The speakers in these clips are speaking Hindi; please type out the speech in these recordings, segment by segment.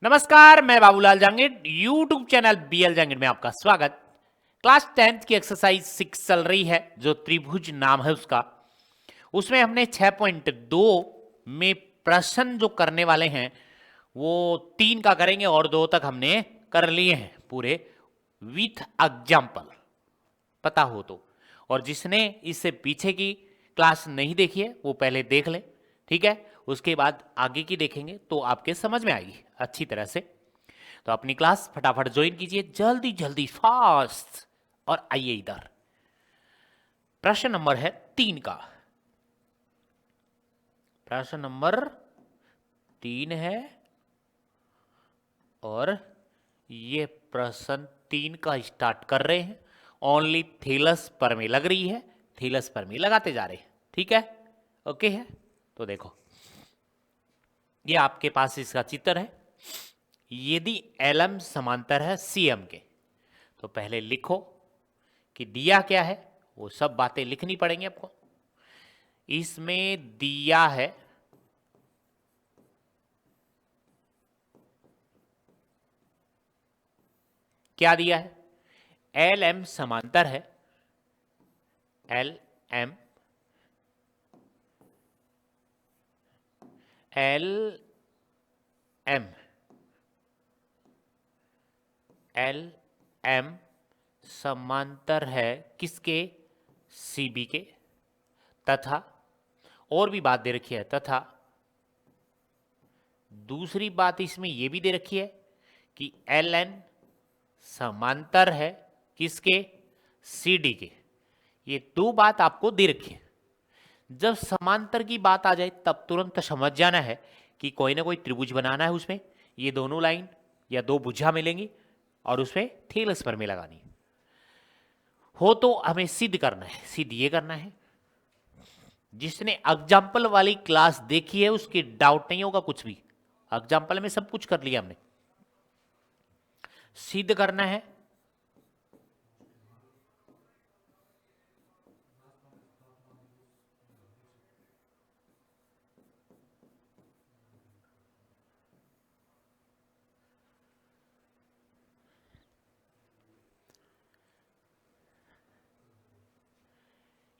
नमस्कार, मैं Babulal Jangid. YouTube channel BL Jangid में आपका स्वागत। क्लास 10th की एक्सरसाइज 6 चल रही है, जो त्रिभुज नाम है उसका। उसमें हमने 6.2 में प्रश्न जो करने वाले हैं वो 3 का करेंगे और 2 तक हमने कर लिए हैं पूरे विथ एग्जाम्पल, पता हो तो। और जिसने इससे पीछे की क्लास नहीं देखी है वो पहले देख ले, ठीक है। उसके बाद आगे की देखेंगे तो आपके समझ में आएगी अच्छी तरह से। तो अपनी क्लास फटाफट ज्वाइन कीजिए, जल्दी जल्दी फास्ट। और आइए इधर, प्रश्न नंबर है 3 का। प्रश्न नंबर 3 है और ये प्रश्न 3 का स्टार्ट कर रहे हैं। ओनली थेलस पर में लग रही है, थेलस पर में लगाते जा रहे हैं, ठीक है। ओके है, तो देखो ये आपके पास इसका चित्र है। यदि एलएम समांतर है सीएम के, तो पहले लिखो कि दिया क्या है, वो सब बातें लिखनी पड़ेंगी आपको। इसमें दिया है क्या, दिया है एल एम समांतर है, L M L M L M समांतर है किसके, सीबी के। तथा और भी बात दे रखी है, तथा दूसरी बात इसमें यह भी दे रखी है कि एल एन समांतर है किसके, सीडी के। ये दो बात आपको दे रखी है। जब समांतर की बात आ जाए तब तुरंत समझ जाना है कि कोई ना कोई त्रिभुज बनाना है, उसमें ये दोनों लाइन या दो भुजा मिलेंगी और उसमें थेलस पर में लगानी है। हो तो हमें सिद्ध करना है, सिद्ध ये करना है। जिसने एग्जाम्पल वाली क्लास देखी है उसकी डाउट नहीं होगा कुछ भी। एग्जाम्पल में सब कुछ कर लिया हमने। सिद्ध करना है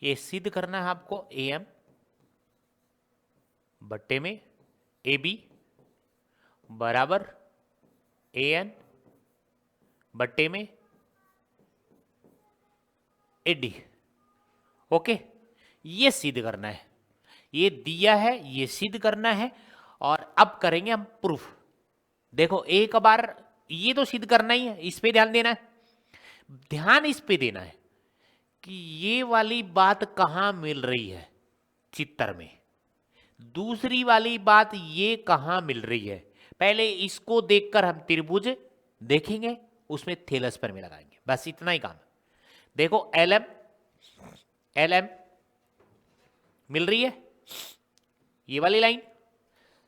ये सिद्ध करना है आपको ए एम बट्टे में ए बी बराबर ए एन बट्टे में ए डी। ओके, ये सिद्ध करना है, ये दिया है, ये सिद्ध करना है। और अब करेंगे हम प्रूफ। देखो एक बार ये तो सिद्ध करना ही है, इस पे ध्यान देना है। ध्यान इस पे देना है कि ये वाली बात कहां मिल रही है चित्र में, दूसरी वाली बात ये कहां मिल रही है। पहले इसको देखकर हम त्रिभुज देखेंगे, उसमें थेलस पर में लगाएंगे, बस इतना ही काम है। देखो एल एम मिल रही है, ये वाली लाइन,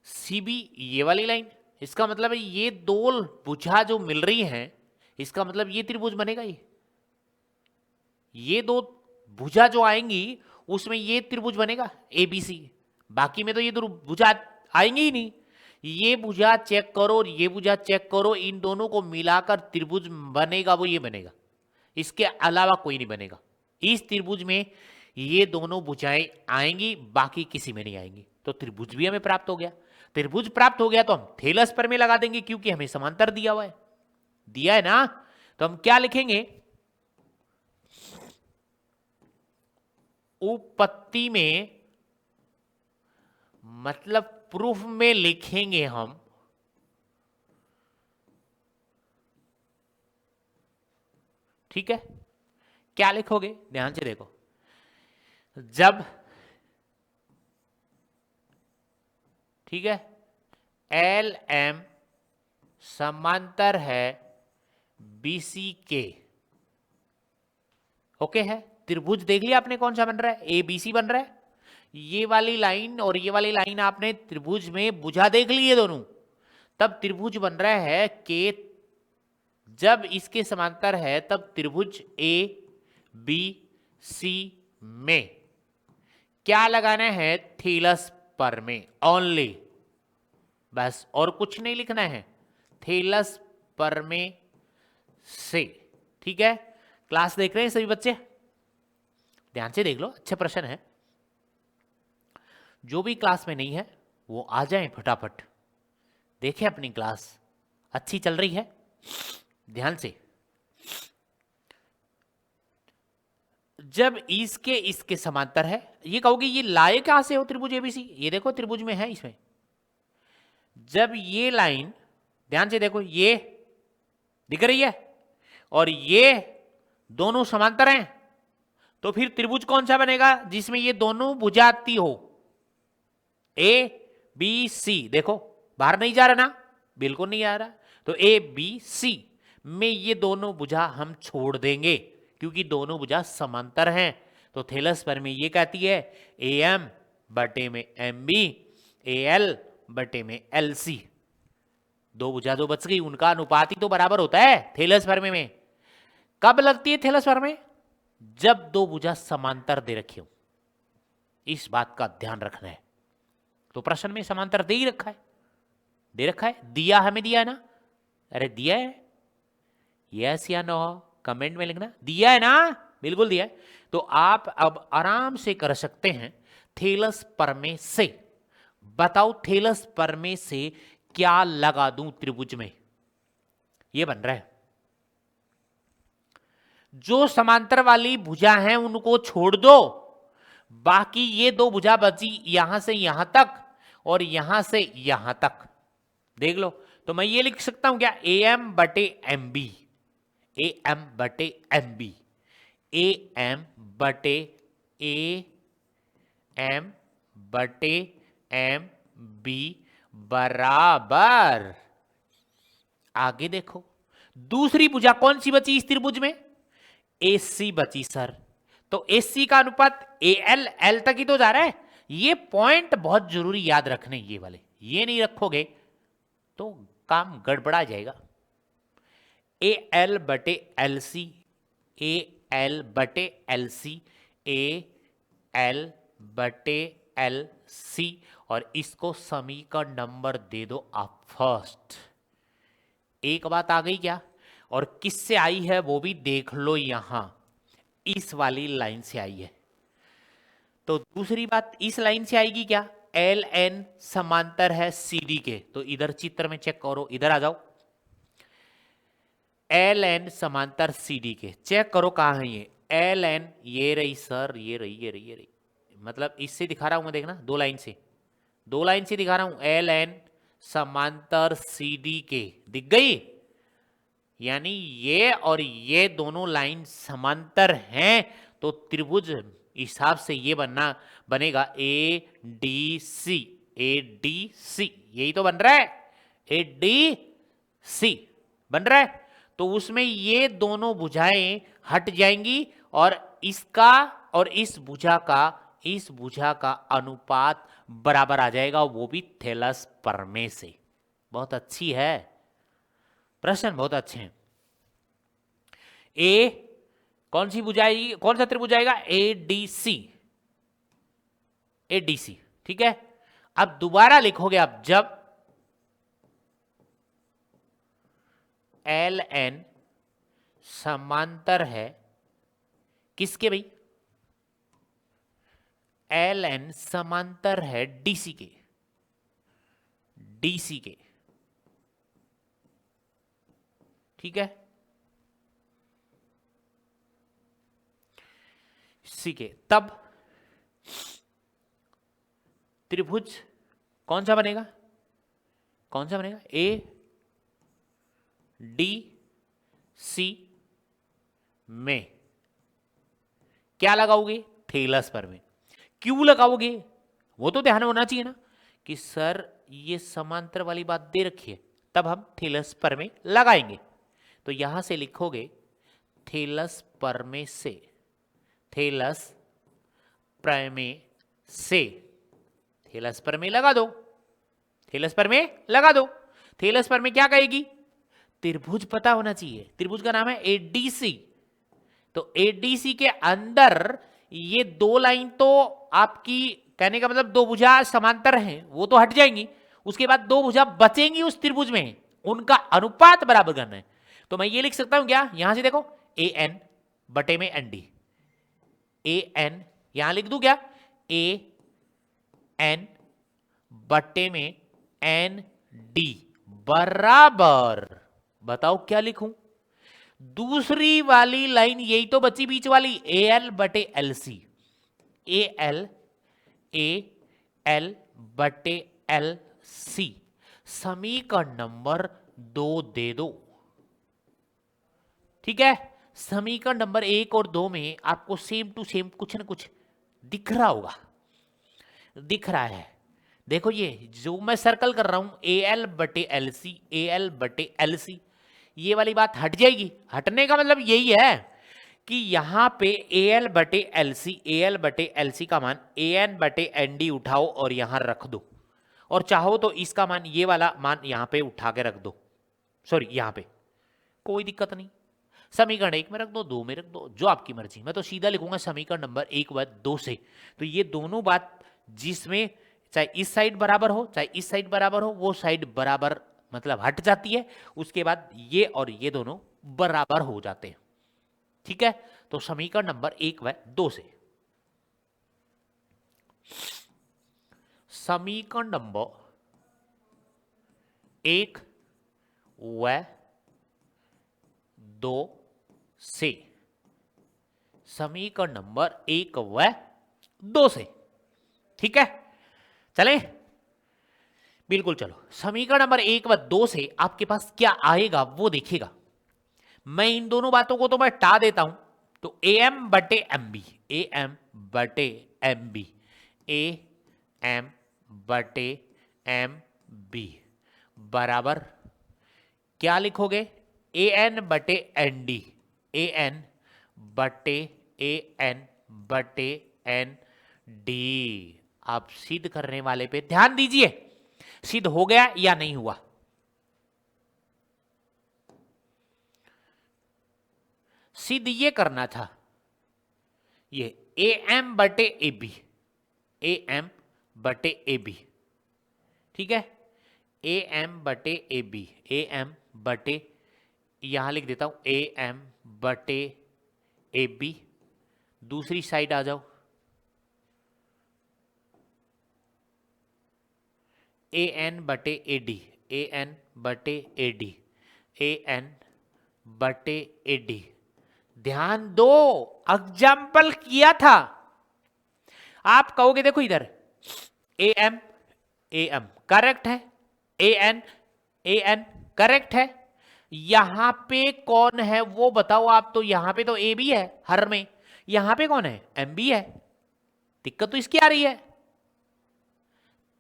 सी बी ये वाली लाइन। इसका मतलब है ये दो भुजा जो मिल रही हैं, इसका मतलब ये त्रिभुज बनेगा। ये दो भुजा जो आएंगी उसमें ये त्रिभुज बनेगा ए बी सी। बाकी में तो ये दो भुजा आएंगी ही नहीं। ये भुजा चेक करो और ये भुजा चेक करो, इन दोनों को मिलाकर त्रिभुज बनेगा, वो ये बनेगा, इसके अलावा कोई नहीं बनेगा। इस त्रिभुज में ये दोनों भुजाएं आएंगी, बाकी किसी में नहीं आएंगी। तो त्रिभुज भी हमें प्राप्त हो गया। त्रिभुज प्राप्त हो गया तो हम थेलस पर में लगा देंगे, क्योंकि हमें समांतर दिया हुआ है, दिया है ना। तो हम क्या लिखेंगे, उपपत्ति में, मतलब प्रूफ में लिखेंगे हम ठीक है। क्या लिखोगे, ध्यान से देखो। जब, ठीक है, एल एम समांतर है बीसी के, ओके है। त्रिभुज देख लिया आपने कौन सा बन रहा है, ए बी सी बन रहा है। ये वाली लाइन और ये वाली लाइन आपने त्रिभुज में भुजा देख ली है दोनों, तब त्रिभुज बन रहा है के। जब इसके समांतर है तब त्रिभुज ए बी सी में क्या लगाना है, थेलस पर में ओनली, बस और कुछ नहीं लिखना है। थेलस परमे से। ठीक है, क्लास देख रहे हैं सभी बच्चे? ध्यान से देख लो, अच्छे प्रश्न है। जो भी क्लास में नहीं है वो आ जाए फटाफट, देखें अपनी क्लास अच्छी चल रही है। ध्यान से, जब इसके समांतर है, ये कहोगे ये लाए कहां से हो त्रिभुज एबीसी? ये देखो त्रिभुज में है इसमें। जब ये लाइन, ध्यान से देखो, ये दिख रही है और ये दोनों समांतर हैं, तो फिर त्रिभुज कौन सा बनेगा जिसमें ये दोनों भुजाती हो? A B C. देखो बाहर नहीं जा रहा ना, बिल्कुल नहीं आ रहा। तो ए बी सी में ये दोनों भुजा हम छोड़ देंगे क्योंकि दोनों भुजा समांतर हैं। तो थेलस पर में ये कहती है ए एम बटे में एम बी, ए एल बटे में एल सी। दो भुजा जो बच गई उनका अनुपात ही तो बराबर होता है थेलस फर्मे में। कब लगती है थेलस फर्मे? जब दो भुजा समांतर दे रखी हो। इस बात का ध्यान रखना है। तो प्रश्न में समांतर दे ही रखा है, दे रखा है, दिया हमें, दिया है ना? अरे दिया है, यस या नो कमेंट में लिखना। दिया है ना? बिल्कुल दिया है। तो आप अब आराम से कर सकते हैं थेलस परमे से। बताओ थेलस परमे से क्या लगा दूं त्रिभुज में? ये बन रहा है, जो समांतर वाली भुजा हैं उनको छोड़ दो, बाकी ये दो भुजा बची यहां से यहां तक और यहां से यहां तक। देख लो, तो मैं ये लिख सकता हूं क्या? ए एम बटे एम बी, ए एम बटे एम बी, ए एम बटे ए एम बटे एम बी बराबर। आगे देखो, दूसरी भुजा कौन सी बची इस त्रिभुज में? ए सी बची सर। तो ए सी का अनुपात ए एल, एल तक ही तो जा रहा है। ये पॉइंट बहुत जरूरी याद रखने, ये वाले, ये नहीं रखोगे तो काम गड़बड़ा जाएगा। ए एल बटे एल सी, ए एल बटे एल सी, ए एल बटे एल सी, और इसको समीकरण नंबर दे दो आप फर्स्ट। एक बात आ गई क्या? और किससे आई है वो भी देख लो, यहां इस वाली लाइन से आई है। तो दूसरी बात इस लाइन से आएगी क्या? एल एन समांतर है सी डी के। तो इधर चित्र में चेक करो, इधर आ जाओ। एल एन समांतर सी डी के, चेक करो कहां है ये एल एन। ये रही सर, ये रही, ये रही, ये रही। मतलब इससे दिखा रहा हूं मैं, देखना, दो लाइन से, दो लाइन से दिखा रहा हूं। एल एन समांतर सी डी के, दिख गई? यानी ये और ये दोनों लाइन समांतर हैं, तो त्रिभुज हिसाब से ये बनेगा ए डी सी, ए डी सी। यही तो बन रहा है, ए डी सी बन रहा है। तो उसमें ये दोनों भुजाएं हट जाएंगी और इसका और इस भुजा का अनुपात बराबर आ जाएगा, वो भी थेलस परमे से। बहुत अच्छी है, प्रश्न बहुत अच्छे हैं। ए कौन सी भुजा आएगी, कौन सा त्रिभुज आएगा? A D C, A D C. ठीक है, अब दोबारा लिखोगे आप, जब एल एन समांतर है किसके भाई? एल एन समांतर है डीसी के, डीसी के। ठीक है, सी के, तब त्रिभुज कौन सा बनेगा? कौन सा बनेगा? ए डी सी में क्या लगाओगे? थेलस पर में। क्यों लगाओगे वो तो ध्यान होना चाहिए ना, कि सर ये समांतर वाली बात दे रखी है, तब हम थेलस पर में लगाएंगे। तो यहां से लिखोगे थेलस पर में से, थेलस प्रमेय से, थेलस पर में लगा दो, थेलस पर में लगा दो। थेलस पर में क्या कहेगी? त्रिभुज पता होना चाहिए, त्रिभुज का नाम है एडीसी। तो एडीसी के अंदर ये दो लाइन तो आपकी, कहने का मतलब दो भुजा समांतर हैं, वो तो हट जाएंगी। उसके बाद दो भुजा बचेंगी उस त्रिभुज में, उनका अनुपात बराबर करना है। तो मैं ये लिख सकता हूं क्या, यहां से देखो ए एन बटे में एन डी, ए एन यहां लिख दूं क्या, ए एन बटे में एन डी बराबर, बताओ क्या लिखूं, दूसरी वाली लाइन यही तो बची बीच वाली, ए एल बटे एल सी, ए एल बटे एल सी, समीकरण नंबर 2 दे दो। ठीक है, समीकरण नंबर 1 और 2 में आपको सेम टू सेम कुछ ना कुछ दिख रहा होगा, दिख रहा है। देखो ये जो मैं सर्कल कर रहा हूं ए एल बटे एल सी, ए एल बटे एल सी, ये वाली बात हट जाएगी। हटने का मतलब यही है कि यहां पे ए एल बटे एल सी, ए एल बटे एल सी का मान ए एन बटे एन डी उठाओ और यहां रख दो, और चाहो तो इसका मान ये वाला मान यहां पे उठा के रख दो, सॉरी यहां पे, कोई दिक्कत नहीं। समीकरण 1 में रख दो, 2 में रख दो, जो आपकी मर्जी। मैं तो सीधा लिखूंगा समीकरण नंबर 1 व 2 से। तो ये दोनों बात जिसमें चाहे इस साइड बराबर हो चाहे इस साइड बराबर हो, वो साइड बराबर मतलब हट जाती है, उसके बाद ये और ये दोनों बराबर हो जाते हैं। ठीक है, तो समीकरण नंबर 1 व 2 से समीकरण नंबर 1 व 2 से, समीकरण नंबर 1 व 2 से। ठीक है, चले बिल्कुल, चलो समीकरण नंबर 1 व 2 से आपके पास क्या आएगा वो देखिएगा। मैं इन दोनों बातों को तो मैं टा देता हूं, तो ए एम बटे एम बी, ए एम बटे एम बी, ए एम बटे एम बी बराबर क्या लिखोगे, ए एन बटे एन डी, ए एन बटे ए एन बटे एन डी। आप सिद्ध करने वाले पे ध्यान दीजिए, सिद्ध हो गया या नहीं हुआ। सिद्ध ये करना था, ये ए एम बटे ए बी, ए एम बटे ए बी, ठीक है, ए एम बटे ए बी, ए एम बटे, यहां लिख देता हूं ए एम बटे ए बी, दूसरी साइड आ जाओ, ए एन बटे ए डी, ए एन बटे ए डी, ए एन बटे ए डी। ध्यान दो, एग्जाम्पल किया था। आप कहोगे देखो इधर ए एम करेक्ट है, ए एन करेक्ट है, यहां पे कौन है वो बताओ आप। तो यहां पे तो ए बी है हर में, यहां पे कौन है, एम बी है। दिक्कत तो इसकी आ रही है।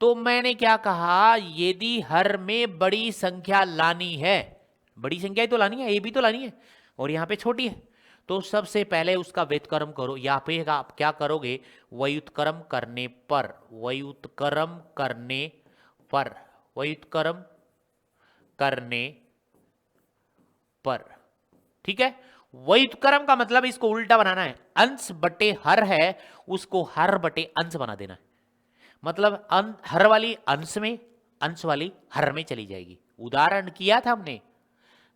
तो मैंने क्या कहा, यदि हर में बड़ी संख्या लानी है, बड़ी संख्या ही तो लानी है, ए बी तो लानी है, और यहां पे छोटी है, तो सबसे पहले उसका व्युत्क्रम करो। या पे आप क्या करोगे, व्युत्क्रम करने पर, व्युत्क्रम करने पर, व्युत्क्रम करने पर, ठीक है। व्युत्क्रम का मतलब इसको उल्टा बनाना है, अंश बटे हर है उसको हर बटे अंश बना देना है। मतलब हर वाली अंश में, अंश वाली हर में चली जाएगी। उदाहरण किया था हमने,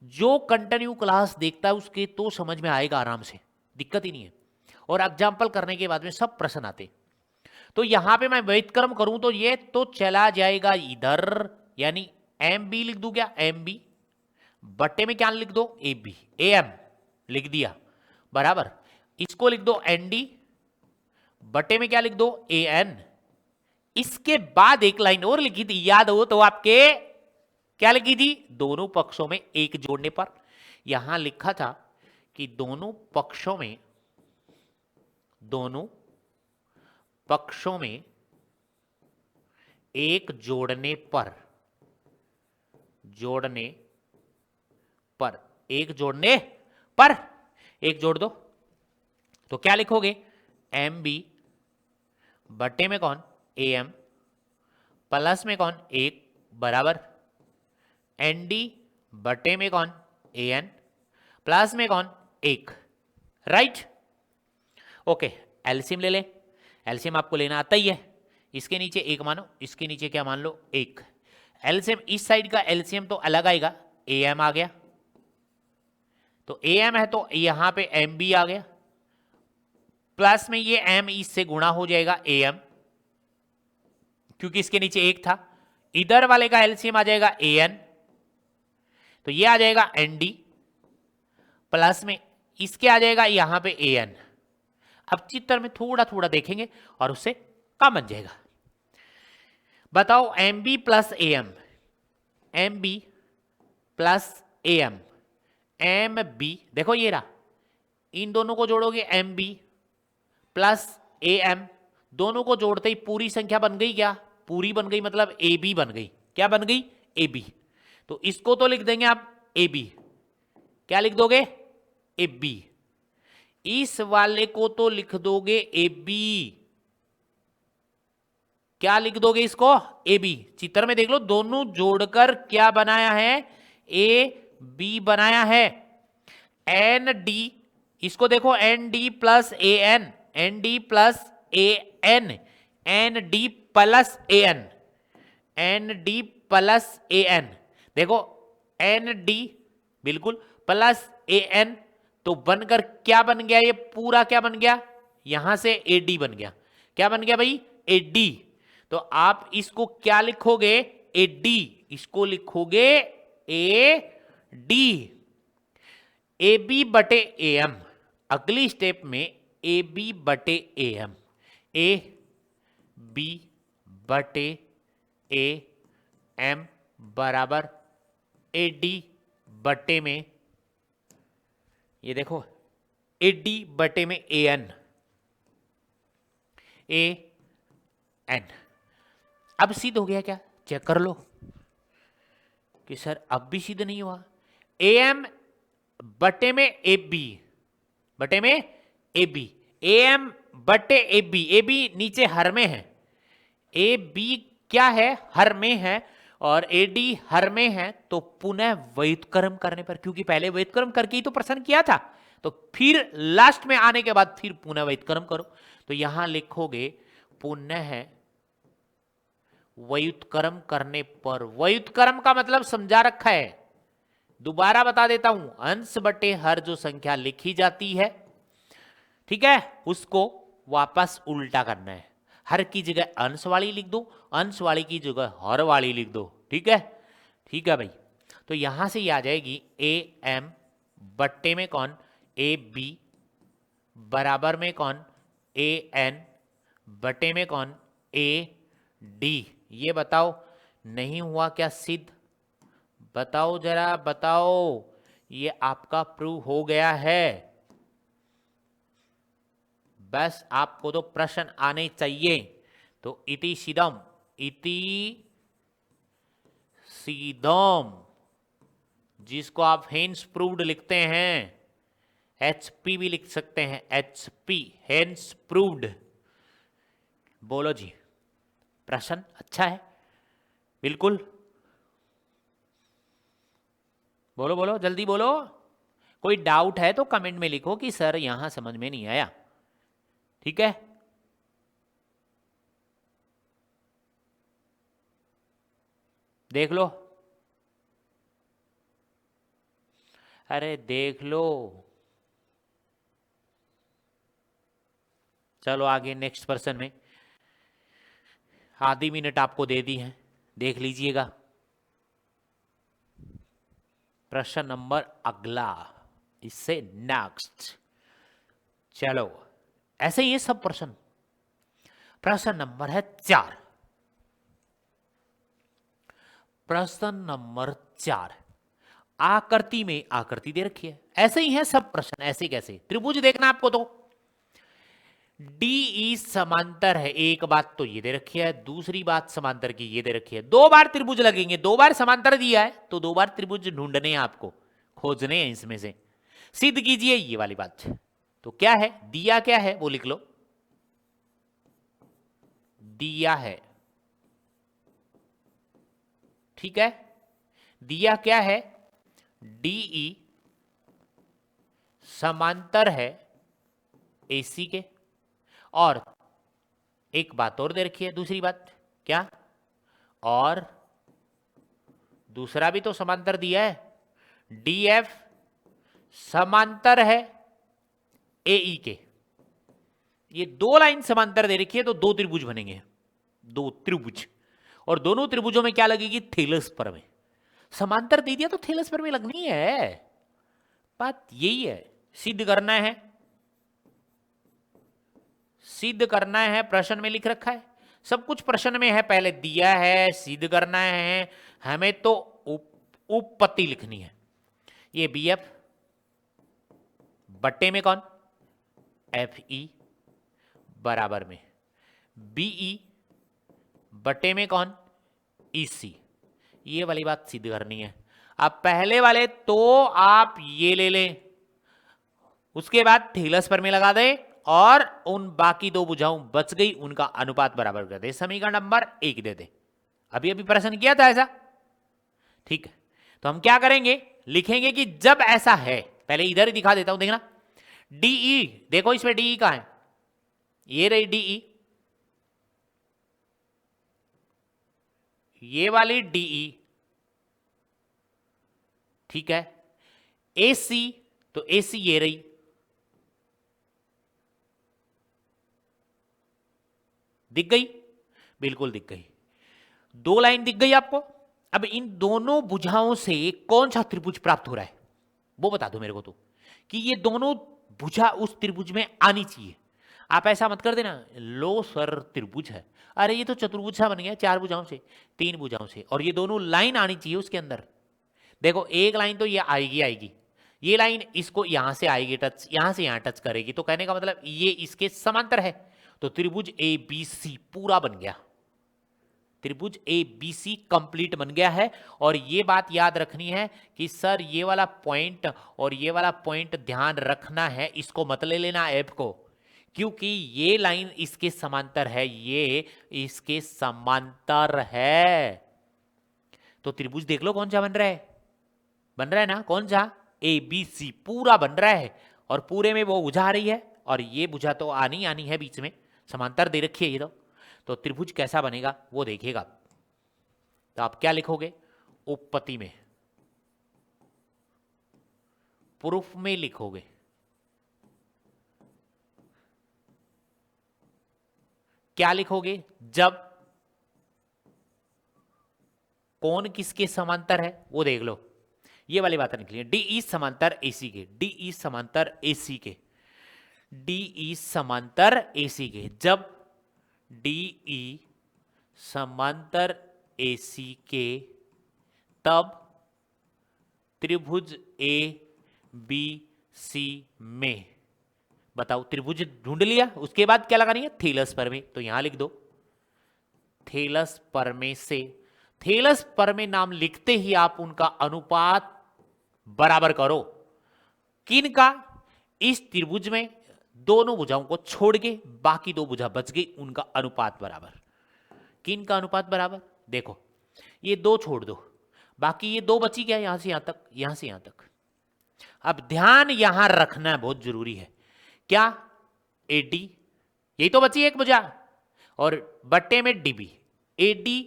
जो कंटिन्यू क्लास देखता है उसके तो समझ में आएगा आराम से, दिक्कत ही नहीं है। और एग्जाम्पल करने के बाद में सब प्रश्न आते। तो यहां पे मैं व्युत्क्रम करूं तो ये तो चला जाएगा इधर, यानी एम बी लिख दूं क्या, एम बी बट्टे में क्या लिख दो, ए बी, ए एम लिख दिया बराबर, इसको लिख दो एन डी बट्टे में क्या लिख दो, ए एन। इसके बाद एक लाइन और लिखी थी, याद हो तो आपके, क्या लिखी थी, दोनों पक्षों में एक जोड़ने पर। यहां लिखा था कि दोनों पक्षों में, दोनों पक्षों में एक जोड़ने पर, जोड़ने पर, एक जोड़ने पर एक जोड़ दो। तो क्या लिखोगे, एम बी बट्टे में कौन, ए एम, प्लस में कौन, एक बराबर एन डी बटे में कौन, ए एन, प्लस में कौन, एक, राइट। ओके, एलसीएम ले ले। एलसीएम आपको लेना आता ही है। इसके नीचे एक मानो, इसके नीचे क्या मान लो, एक। एलसीएम, इस साइड का एलसीएम तो अलग आएगा, ए एम आ गया, तो ए एम है तो यहां पे एम बी आ गया, प्लस में ये एम इससे गुणा हो जाएगा ए एम, क्योंकि इसके नीचे एक था, इधर वाले का एलसीएम आ जाएगा ए एन, तो ये आ जाएगा एन डी, प्लस में इसके आ जाएगा यहां पे ए एन। अब चित्र में थोड़ा थोड़ा देखेंगे और उससे कम बन जाएगा। बताओ M B plus A M, M B plus A M, M B, देखो ये रहा, इन दोनों को जोड़ोगे M B plus A M, दोनों को जोड़ते ही पूरी संख्या बन गई, क्या पूरी बन गई, मतलब ए बी बन गई, क्या बन गई ए बी। तो इसको तो लिख देंगे आप ए बी, क्या लिख दोगे ए बी, इस वाले को तो लिख दोगे ए बी, क्या लिख दोगे इसको ए बी। चित्र में देख लो, दोनों जोड़कर क्या बनाया है, ए बी बनाया है। एन डी, इसको देखो N D plus A N, N D plus A N, N D plus A N, N D plus A N, देखो एन डी बिल्कुल प्लस ए एन, तो बनकर क्या बन गया, ये पूरा क्या बन गया, यहां से ए डी बन गया, क्या बन गया भाई ए डी। तो आप इसको क्या लिखोगे ए डी, इसको लिखोगे ए डी, ए बी बटे ए एम, अगली स्टेप में ए बी बटे ए एम, ए बी बटे ए एम बराबर ए डी बटे में, ये देखो ए डी बटे में ए एन, ए एन। अब सिद्ध हो गया क्या, चेक कर लो कि सर अब भी सिद्ध नहीं हुआ। ए एम बटे में ए बी, बटे में ए बी, ए एम बटे ए बी, ए बी नीचे हर में है, ए बी क्या है हर में है, और ए डी हर में है, तो पुनः व्युत्क्रम करने पर, क्योंकि पहले व्युत्क्रम करके ही तो प्रश्न किया था, तो फिर लास्ट में आने के बाद फिर पुनः व्युत्क्रम करो, तो यहां लिखोगे पुनः व्युत्क्रम करने पर, व्युत्क्रम का मतलब समझा रखा है, दोबारा बता देता हूं, अंश बटे हर जो संख्या लिखी जाती है, ठीक है, उसको वापस उल्टा करना है, हर की जगह अंश वाली लिख दो, अंश वाली की जगह हर वाली लिख दो, ठीक है, ठीक है भाई। तो यहां से ये आ जाएगी ए एम बट्टे में कौन ए बी बराबर में कौन ए एन बटे में कौन ए डी। ये बताओ नहीं हुआ क्या सिद्ध, बताओ जरा बताओ, ये आपका प्रूव हो गया है। बस आपको तो प्रश्न आने चाहिए। तो इति सीदम, इति सीदम, जिसको आप हेंस प्रूव्ड लिखते हैं, एचपी भी लिख सकते हैं, एचपी हेंस प्रूव्ड। बोलो जी, प्रश्न अच्छा है बिल्कुल, बोलो बोलो जल्दी बोलो, कोई डाउट है तो कमेंट में लिखो कि सर यहां समझ में नहीं आया, ठीक है। देख लो, अरे देख लो, चलो आगे नेक्स्ट पर्सन में, आधी मिनट आपको दे दी है, देख लीजिएगा प्रश्न नंबर अगला, इससे नेक्स्ट। चलो ऐसे ही ये सब प्रश्न। प्रश्न नंबर है 4, प्रश्न नंबर 4, आकृति में आकृति दे रखी है, ऐसे ही है सब प्रश्न, ऐसे कैसे, त्रिभुज देखना आपको, तो डी समांतर है, एक बात तो ये दे रखी है, दूसरी बात समांतर की ये दे रखी है, 2 बार त्रिभुज लगेंगे, 2 बार समांतर दिया है, तो 2 बार त्रिभुज ढूंढने हैं आपको, खोजने हैं, इसमें से सिद्ध कीजिए ये वाली बात। तो क्या है, दिया क्या है वो लिख लो, दिया है, ठीक है, दिया क्या है, डीई समांतर है एसी के, और एक बात और दे रखी है, दूसरी बात क्या, और दूसरा भी तो समांतर दिया है, डी एफ समांतर है ए ई के। ये दो लाइन समांतर दे रखी है तो दो त्रिभुज बनेंगे, दो त्रिभुज, और दोनों त्रिभुजों में क्या लगेगी? थेलस प्रमेय। समांतर दे दिया तो थेलस प्रमेय लगनी है, बात यही है। सिद्ध करना है, सिद्ध करना है, प्रश्न में लिख रखा है, सब कुछ प्रश्न में है, पहले दिया है, सिद्ध करना है, हमें तो उपपत्ति लिखनी है। ये बी एफ बट्टे में कौन? एफ ई बराबर में बीई बटे में कौन? ईसी। ये वाली बात सिद्ध करनी है। अब पहले वाले तो आप ये ले लें, उसके बाद थेलस प्रमेय लगा दे और उन बाकी दो भुजाओं बच गई उनका अनुपात बराबर कर दे, समीकरण नंबर 1 दे दे। अभी अभी प्रश्न किया था ऐसा, ठीक है। तो हम क्या करेंगे, लिखेंगे कि जब ऐसा है, पहले इधर ही दिखा देता हूं, देखना डीई, देखो इसमें डीई कहां है? ये रही डीई, ये वाली डीई, ठीक है। एसी, तो एसी ये रही, दिख गई? बिल्कुल दिख गई। दो लाइन दिख गई आपको। अब इन दोनों भुजाओं से कौन सा त्रिभुज प्राप्त हो रहा है वो बता दो मेरे को, तो कि ये दोनों भुजा उस त्रिभुज में आनी चाहिए। आप ऐसा मत कर देना लो सर त्रिभुज है, अरे ये तो चतुर्भुज सा बन गया, 4 भुजाओं से, 3 भुजाओं से, और ये दोनों लाइन आनी चाहिए उसके अंदर। देखो एक लाइन तो ये आएगी आएगी, ये लाइन इसको यहां से आएगी टच, यहां से यहां टच करेगी, तो कहने का मतलब ये इसके समांतर है, तो त्रिभुज ए बी सी पूरा बन गया, त्रिभुज ए बी सी कंप्लीट बन गया है। और ये बात याद रखनी है कि सर ये वाला पॉइंट और ये वाला पॉइंट ध्यान रखना है, इसको मत ले लेना ऐप को, क्योंकि ये लाइन इसके समांतर है, ये इसके समांतर है। तो त्रिभुज देख लो कौन सा बन रहा है, बन रहा है ना, कौन सा? ए बी सी पूरा बन रहा है, और पूरे में वो भुजा आ रही है, और ये भुजा तो आनी आनी है बीच में, समांतर दे रखी है ये तो त्रिभुज कैसा बनेगा वो देखिएगा। तो आप क्या लिखोगे? उपपत्ति में, प्रूफ में लिखोगे, क्या लिखोगे? जब कौन किसके समांतर है वो देख लो, ये वाली बात निकली, डीई समांतर एसी के, डीई समांतर एसी के, डीई समांतर एसी के, जब डीई समांतर एसी के, तब त्रिभुज ए बी सी में, बताओ त्रिभुज ढूंढ लिया, उसके बाद क्या लगानी है? थेलस प्रमेय। तो यहां लिख दो थेलस प्रमेय से, थेलस प्रमेय नाम लिखते ही आप उनका अनुपात बराबर करो। किन का? इस त्रिभुज में दोनों भुजाओं को छोड़ के बाकी दो भुजा बच गई, उनका अनुपात बराबर। किन का अनुपात बराबर? देखो ये दो छोड़ दो, बाकी ये दो बची क्या, यहां से यहां तक, यहां से यहां तक। अब ध्यान यहां रखना बहुत जरूरी है, क्या? एडी, यही तो बची एक भुजा, और बट्टे में डीबी, एडी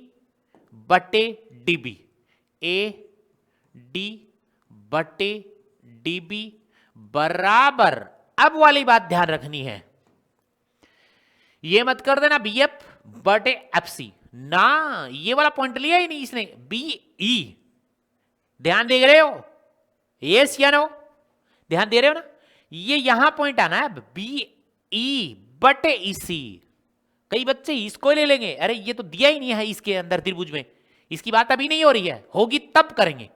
बट्टे डीबी, ए डी बट्टे डीबी बराबर। अब वाली बात ध्यान रखनी है, ये मत कर देना बीएफ बटे एफसी ना, ये वाला पॉइंट लिया ही नहीं इसने, बीई। ध्यान दे रहे हो? यस या नो? ध्यान दे रहे हो ना? ये यहां पॉइंट आना है, बीई बटे ईसी। कई बच्चे इसको ले लेंगे, अरे ये तो दिया ही नहीं है इसके अंदर त्रिभुज में, इसकी बात अभी नहीं हो रही है, होगी तब करेंगे।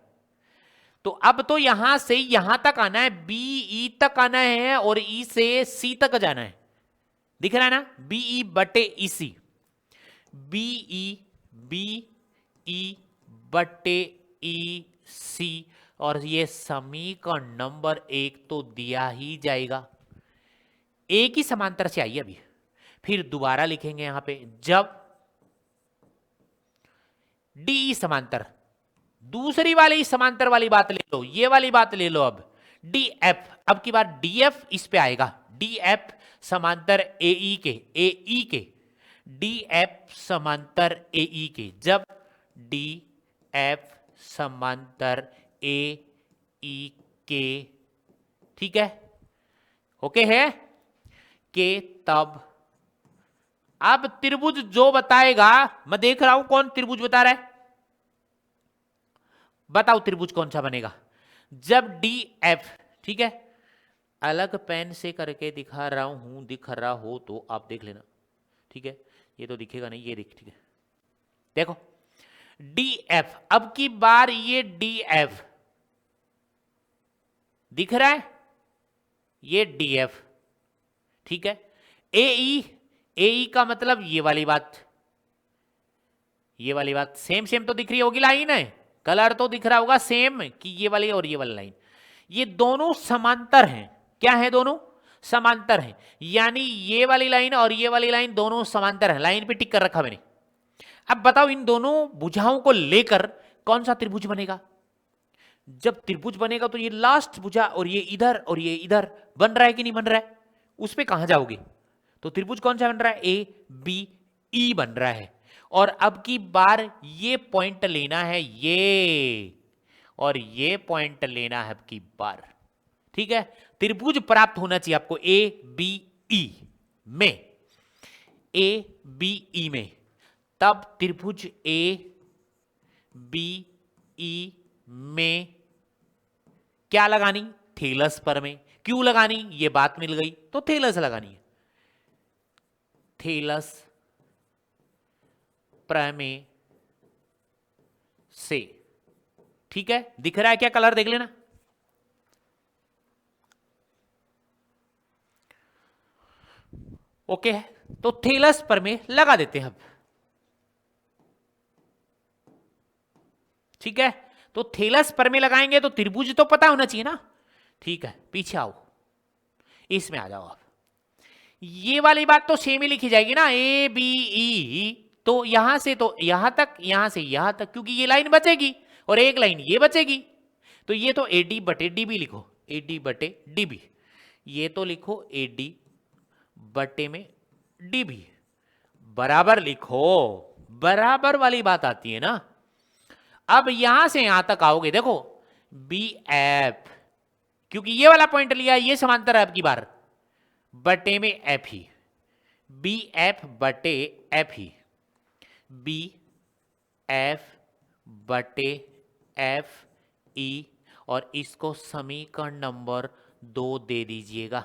तो अब तो यहां से यहां तक आना है, बीई तक आना है, और ई से सी तक जाना है, दिख रहा है ना? बीई बटे ईसी, बीई बीई बटे ई सी, और ये समीकरण नंबर 1 तो दिया ही जाएगा, एक ही समांतर से आई अभी। फिर दोबारा लिखेंगे यहां पे, जब डी समांतर, दूसरी वाली समांतर वाली बात ले लो, ये वाली बात ले लो, अब डी एफ, अब की बार डी एफ इस पे आएगा, डी एफ समांतर एई के, एई के, डी एफ समांतर एई के, जब डी एफ समांतर ए ई के, ठीक है, ओके है के तब। अब त्रिभुज जो बताएगा, मैं देख रहा हूं कौन त्रिभुज बता रहा है, बताओ त्रिभुज कौन सा बनेगा जब डी एफ, ठीक है, अलग पेन से करके दिखा रहा हूं, दिख रहा हो तो आप देख लेना, ठीक है, ये तो दिखेगा नहीं, ये दिख, ठीक है, देखो डी एफ, अब की बार ये डी एफ दिख रहा है, ये डी एफ, ठीक है, ए का मतलब ये वाली बात, ये वाली बात सेम सेम तो दिख रही होगी लाइन है, कलर तो दिख रहा होगा सेम कि ये वाली और ये वाली लाइन, ये दोनों समांतर हैं, क्या है, दोनों समांतर हैं, यानी ये वाली लाइन और ये वाली लाइन दोनों समांतर हैं, लाइन पे टिक कर रखा मैंने। अब बताओ इन दोनों भुजाओं को लेकर कौन सा त्रिभुज बनेगा, जब त्रिभुज बनेगा तो ये लास्ट भुजा और ये इधर बन रहा है कि नहीं बन रहा है, उस पे कहां जाओगे, तो त्रिभुज कौन सा बन रहा है, ए बी ई बन रहा है, और अब की बार ये पॉइंट लेना है ये, और ये पॉइंट लेना है अब की बार, ठीक है, त्रिभुज प्राप्त होना चाहिए आपको ए बी ई में, ए बी ई में, तब त्रिभुज ए बी ई में क्या लगानी, थेलस पर में, क्यों लगानी, ये बात मिल गई तो थेलस लगानी है, थेलस प्रमेय से, ठीक है, दिख रहा है क्या, कलर देख लेना, ओके है, तो थेलस प्रमेय लगा देते हैं अब, ठीक है, तो थेलस प्रमेय लगाएंगे तो त्रिभुज तो पता होना चाहिए ना, ठीक है, पीछे आओ, इसमें आ जाओ आप, ये वाली बात तो सेम ही लिखी जाएगी ना, ए बी ई, तो यहां से तो यहां तक, यहां से यहां तक, क्योंकि ये लाइन बचेगी और एक लाइन ये बचेगी, तो ये तो ए डी बटे डी बी लिखो, ए डी बटे डी बी, ये तो लिखो ए डी बटे में डी बी, बराबर लिखो, बराबर वाली बात आती है ना। अब यहां से यहां तक आओगे, देखो बी एफ, क्योंकि ये वाला पॉइंट लिया, ये समांतर है आपकी बार, बटे में एफ ही, बी एफ बटे एफ ही, बी एफ बटे एफ ई, और इसको समीकरण नंबर 2 दे दीजिएगा।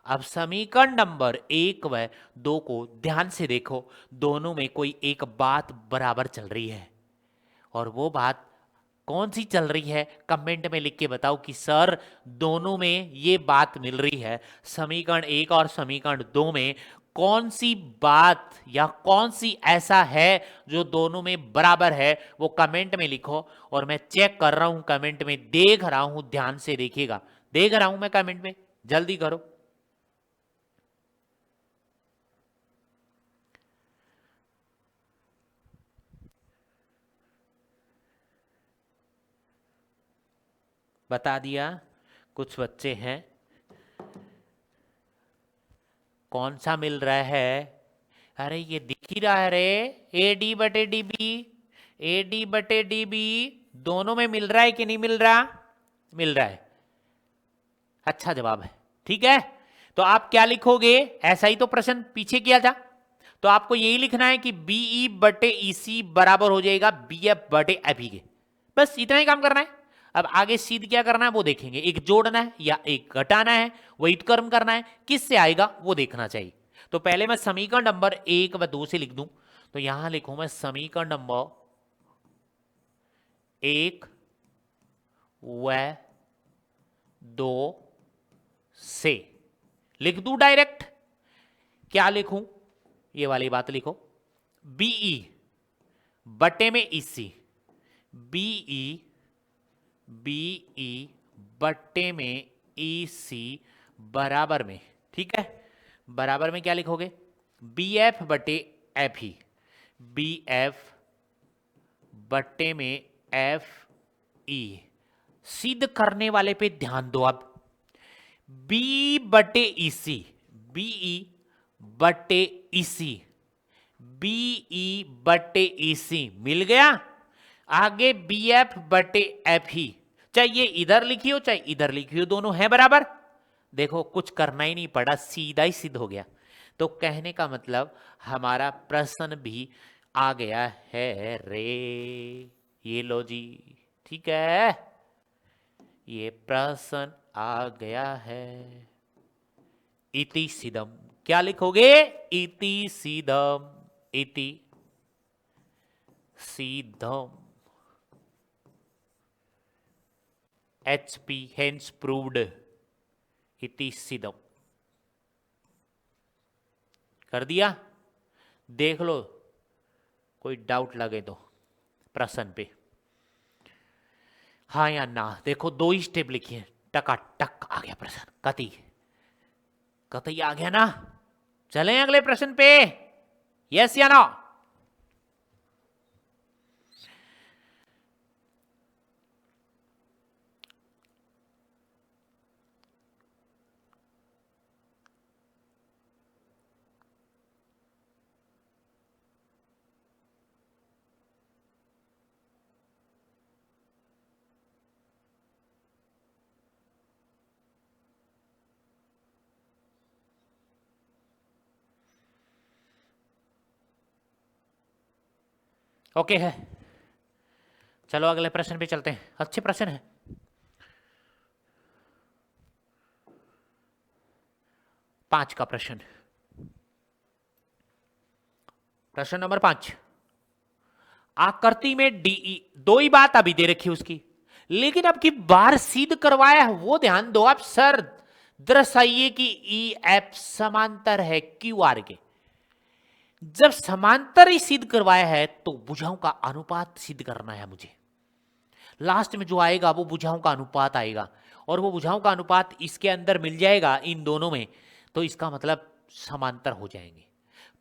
अब समीकरण नंबर 1 व 2 को ध्यान से देखो, दोनों में कोई एक बात बराबर चल रही है, और वो बात कौन सी चल रही है, कमेंट में लिख के बताओ कि सर दोनों में ये बात मिल रही है, समीकरण 1 और समीकरण 2 में कौन सी बात या कौन सी ऐसा है जो दोनों में बराबर है, वो कमेंट में लिखो, और मैं चेक कर रहा हूं कमेंट में, देख रहा हूं, ध्यान से देखिएगा, देख रहा हूं मैं कमेंट में, जल्दी करो। बता दिया, कुछ बच्चे हैं, कौन सा मिल रहा है, अरे ये दिख ही रहा है रे, ए डी बटे डी बी, ए डी बटे डी बी, दोनों में मिल रहा है कि नहीं मिल रहा, मिल रहा है, अच्छा जवाब है, ठीक है, तो आप क्या लिखोगे, ऐसा ही तो प्रश्न पीछे किया था, तो आपको यही लिखना है कि बीई बटे ईसी बराबर हो जाएगा बी एफ बटे एफ ई के, बस इतना ही काम करना है। अब आगे सीध क्या करना है वो देखेंगे, एक जोड़ना है या एक घटाना है, व्युत्क्रम करना है, किससे आएगा वो देखना चाहिए। तो पहले मैं समीकरण नंबर 1 व 2 से लिख दूं, तो यहां लिखूं मैं समीकरण नंबर 1 व 2 से लिख दूं डायरेक्ट, क्या लिखूं, ये वाली बात लिखो, बीई बटे में ईसी, बीई बीई बटे में ईसी बराबर में, ठीक है, बराबर में क्या लिखोगे, बी एफ बटे एफ ही, बी एफ बटे में एफ ई, सिद्ध करने वाले पे ध्यान दो। अब बी बटे ईसी, बीई बटे ईसी, बीई बटे ईसी मिल गया, आगे बी एफ बटे एफ ही, चाहे ये इधर लिखी हो चाहे इधर लिखी हो, दोनों है बराबर। देखो कुछ करना ही नहीं पड़ा, सीधा ही सिद्ध हो गया। तो कहने का मतलब हमारा प्रश्न भी आ गया है रे। ये लो जी, ठीक है, ये प्रश्न आ गया है। इति सिदम, क्या लिखोगे? इति सिदम, इति सिदम, HP hence proved, इति सिदम। कर दिया? देख लो, कोई डाउट लगे तो प्रश्न पे, हाँ या ना। देखो दो ही स्टेप लिखिए, टका टक आ गया प्रश्न, कति कतई आ गया ना। चलें अगले प्रश्न पे, यस या नो? ओके है, चलो अगले प्रश्न पे चलते हैं। अच्छे प्रश्न है। पांच का प्रश्न, प्रश्न नंबर 5। आकृति में डीई, दो ही बात अभी दे रखी उसकी, लेकिन अब की बार सिद्ध करवाया है वो ध्यान दो आप। सर दर्शाइए कि ई एफ समांतर है क्यू आर के। जब समांतर ही सिद्ध करवाया है तो भुजाओं का अनुपात सिद्ध करना है मुझे। लास्ट में जो आएगा वो भुजाओं का अनुपात आएगा, और वो भुजाओं का अनुपात इसके अंदर मिल जाएगा इन दोनों में, तो इसका मतलब समांतर हो जाएंगे।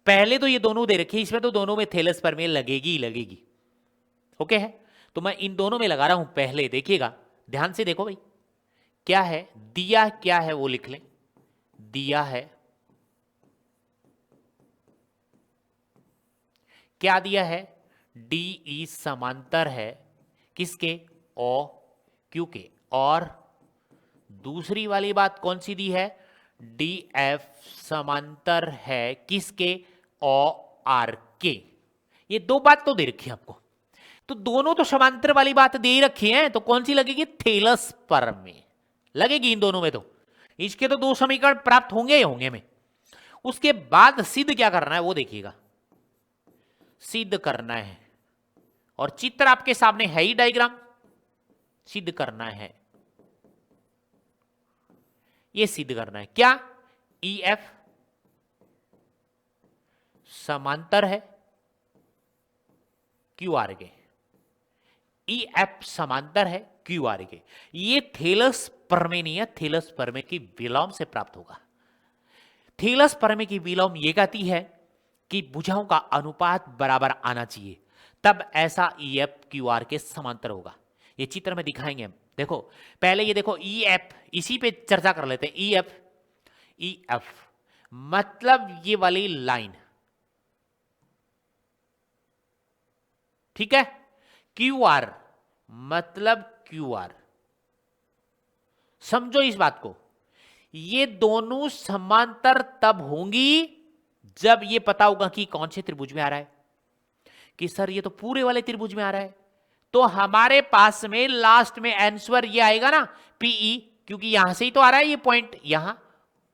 पहले तो ये दोनों दे रखे, इसमें तो दोनों में थेलस पर में लगेगी ही लगेगी। ओके है, तो मैं इन दोनों में लगा रहा हूं। पहले देखिएगा, ध्यान से देखो भाई, क्या है दिया, क्या है वो लिख लें। दिया है, क्या दिया है? डी समांतर है किसके? ओ क्यू के। और दूसरी वाली बात कौन सी दी है? डी एफ समांतर है किसके? ओ आर के। ये दो बात तो दे रखी है आपको, तो दोनों तो समांतर वाली बात दे ही रखी है, तो कौन सी लगेगी? थेलस पर में लगेगी इन दोनों में। तो इसके तो दो समीकरण प्राप्त होंगे ही होंगे में। उसके बाद सिद्ध क्या करना है वो देखिएगा, सिद्ध करना है, और चित्र आपके सामने है ही, डायग्राम सिद्ध करना है। ये सिद्ध करना है क्या? ई एफ समांतर है क्यू आर के। ई एफ समांतर है क्यू आर के। ये थेलस प्रमेय नहीं है, थेलस प्रमेय की विलोम से प्राप्त होगा। थेलस प्रमेय की विलोम ये कहती है कि भुजाओं का अनुपात बराबर आना चाहिए, तब ऐसा ई एफ क्यू आर के समांतर होगा। ये चित्र में दिखाएंगे हम। देखो पहले ये देखो ई एफ, इसी पे चर्चा कर लेते हैं। ई एफ, ई एफ मतलब ये वाली लाइन, ठीक है। क्यू आर मतलब क्यू आर, समझो इस बात को। ये दोनों समांतर तब होंगी जब ये पता होगा कि कौन से त्रिभुज में आ रहा है। कि सर ये तो पूरे वाले त्रिभुज में आ रहा है, तो हमारे पास में लास्ट में आंसर ये आएगा ना, पीई, क्योंकि यहां से ही तो आ रहा है ये पॉइंट, यहां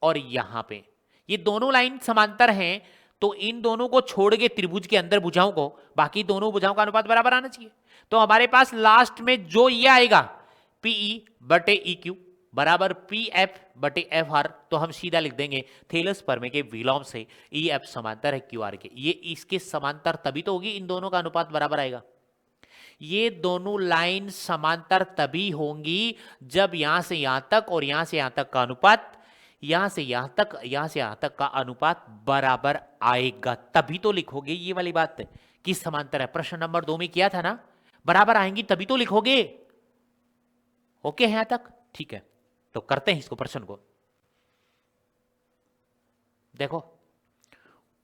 और यहां पे ये दोनों लाइन समांतर हैं, तो इन दोनों को छोड़ के त्रिभुज के अंदर भुजाओं को, बाकी दोनों भुजाओं का अनुपात बराबर आना चाहिए। तो हमारे पास लास्ट में जो ये आएगा, पीई बटे ई क्यू बराबर पी एफ बटे एफ आर, तो हम सीधा लिख देंगे थेलस प्रमेय के विलोम से ई एफ समांतर है क्यू आर के। ये इसके समांतर तभी तो होगी, इन दोनों का अनुपात बराबर आएगा। ये दोनों लाइन समांतर तभी होंगी जब यहां से यहां तक और यहां से यहां तक का अनुपात, यहां से यहां तक, यहां से यहां तक का अनुपात बराबर आएगा, तभी तो लिखोगे ये वाली बात कि समांतर है। प्रश्न नंबर 2 में किया था ना, बराबर आएंगी तभी तो लिखोगे। ओके है यहां तक? ठीक है, तो करते हैं इसको, प्रश्न को देखो।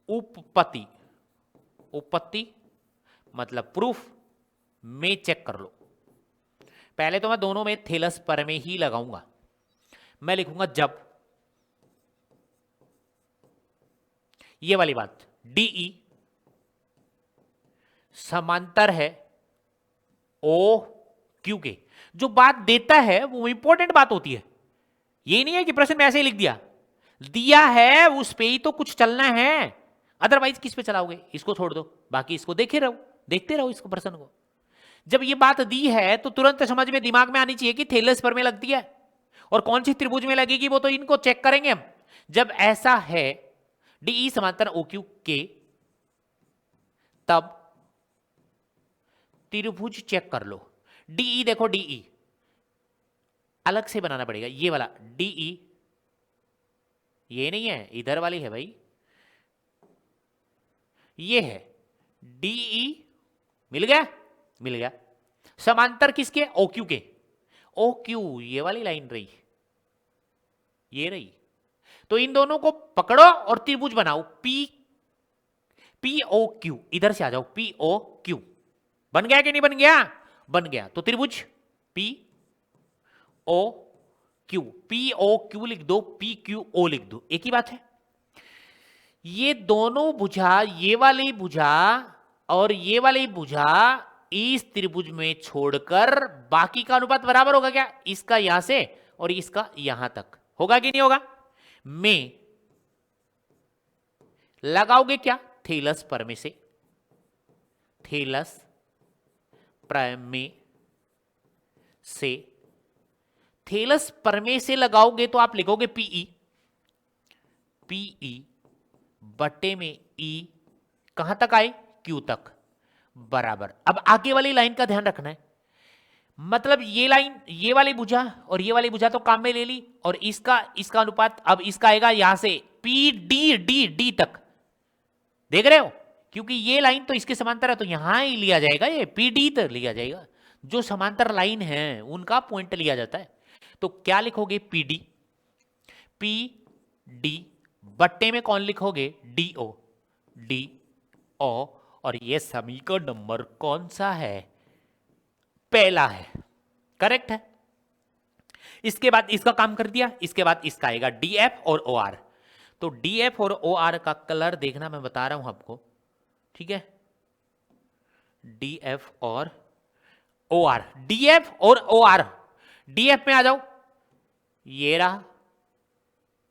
उपपत्ति, उपपत्ति मतलब प्रूफ में चेक कर लो। पहले तो मैं दोनों में थेलस पर में ही लगाऊंगा। मैं लिखूंगा जब ये वाली बात DE समांतर है OQ के। जो बात देता है वो इंपॉर्टेंट बात होती है, ये नहीं है कि प्रश्न में ऐसे ही लिख दिया है उस पे ही तो कुछ चलना है, अदरवाइज किस पे चलाओगे? इसको छोड़ दो, बाकी इसको देखते रहो इसको प्रश्न को। जब ये बात दी है तो तुरंत समझ में दिमाग में आनी चाहिए कि थेलस पर में लगती है और कौन सी त्रिभुज में लगेगी, वो तो इनको चेक करेंगे हम। जब ऐसा है DE समांतर OQ के, तब त्रिभुज चेक कर लो। DE देखो, DE अलग से बनाना पड़ेगा, ये वाला DE ये नहीं है, इधर वाली है भाई, ये है DE। मिल गया। समांतर किसके? OQ के। OQ ये वाली लाइन रही, ये रही। तो इन दोनों को पकड़ो और त्रिभुज बनाओ POQ। इधर से आ जाओ, POQ बन गया कि नहीं बन गया? बन गया। तो त्रिभुज POQ लिख दो, PQO लिख दो, एक ही बात है। ये दोनों भुजा, ये वाली भुजा और ये वाली भुजा इस त्रिभुज में छोड़कर बाकी का अनुपात बराबर होगा क्या? इसका यहां से और इसका यहां तक होगा कि नहीं होगा? में लगाओगे क्या? थेलस प्रमेय से। थेलस प्रमेय से, थेलस प्रमेय से लगाओगे तो आप लिखोगे PE बटे में E कहां तक आए? Q तक बराबर। अब आगे वाली लाइन का ध्यान रखना है, मतलब ये लाइन, ये वाली भुजा और ये वाली भुजा तो काम में ले ली, और इसका अनुपात अब इसका आएगा यहां से PD तक, देख रहे हो? क्योंकि ये लाइन तो इसके समांतर है तो यहां ही लिया जाएगा, ये PD तक लिया जाएगा। जो समांतर लाइन है उनका पॉइंट लिया जाता है। तो क्या लिखोगे? PD बट्टे में कौन लिखोगे? DO और ये समीकरण नंबर कौन सा है? पहला है, करेक्ट है। इसके बाद इसका काम कर दिया, इसके बाद इसका आएगा DF और OR। तो DF और OR का कलर देखना, मैं बता रहा हूं आपको, ठीक है? DF और OR, DF और OR, DF में आ जाओ, ये रहा,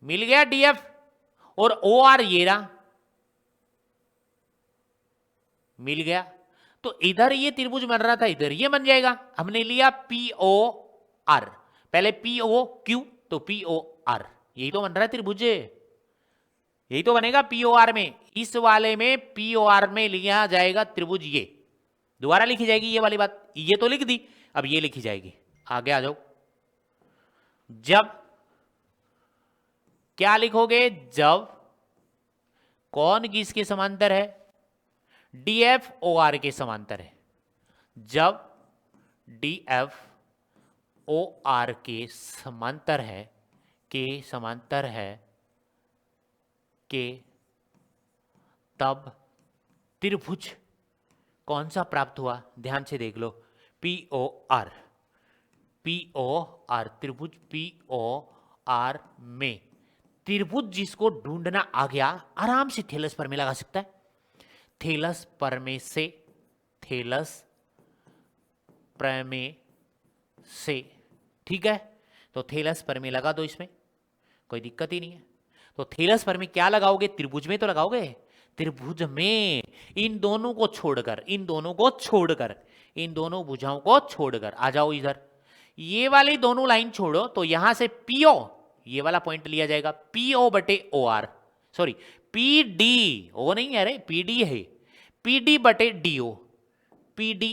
मिल गया DF, और OR ये रहा, मिल गया। तो इधर ये त्रिभुज बन रहा था, इधर ये बन जाएगा। हमने लिया POR, पहले POQ तो POR, यही तो बन रहा है त्रिभुज, यही तो बनेगा POR में। इस वाले में POR में लिया जाएगा त्रिभुज, ये दोबारा लिखी जाएगी ये वाली बात, ये तो लिख दी, अब ये लिखी जाएगी। आगे आ जाओ, जब क्या लिखोगे? जब कौन किसके समांतर है? DF OR के समांतर है। जब DF OR के समांतर है, तब त्रिभुज कौन सा प्राप्त हुआ? ध्यान से देख लो, POR त्रिभुज POR में, त्रिभुज जिसको ढूंढना आ गया आराम से थेलस प्रमेय लगा सकता है। थेलस प्रमेय से, ठीक है? तो थेलस प्रमेय लगा दो, इसमें कोई दिक्कत ही नहीं है। तो थेलस प्रमेय क्या लगाओगे? त्रिभुज में तो लगाओगे, त्रिभुज में इन दोनों भुजाओं को छोड़कर आ जाओ इधर। ये वाली दोनों लाइन छोड़ो तो यहां से PO, ये वाला पॉइंट लिया जाएगा, PO बटे OR, सॉरी PD, ओ नहीं है, अरे PD है, PD बटे DO, PD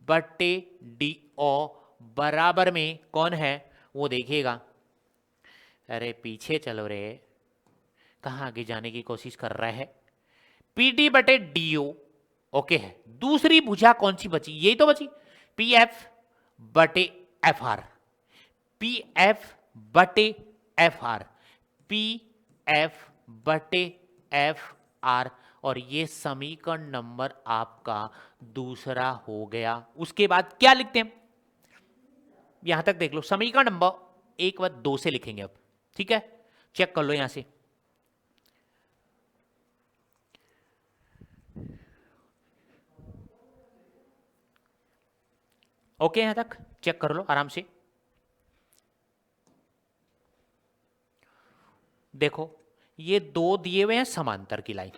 बटे DO बराबर में कौन है वो देखिएगा। अरे पीछे चलो रे, कहां आगे जाने की कोशिश कर रहा है? PD बटे DO ओके है। दूसरी भुजा कौन सी बची? यही तो बची, PF बटे FR, PF बटे FR, PF बटे FR, और ये समीकरण नंबर आपका दूसरा हो गया। उसके बाद क्या लिखते हैं, यहां तक देख लो, समीकरण नंबर 1 व 2 से लिखेंगे अब, ठीक है, चेक कर लो यहां से। ओके, यहां तक चेक कर लो आराम से। देखो ये दो दिए हुए हैं समांतर की लाइन,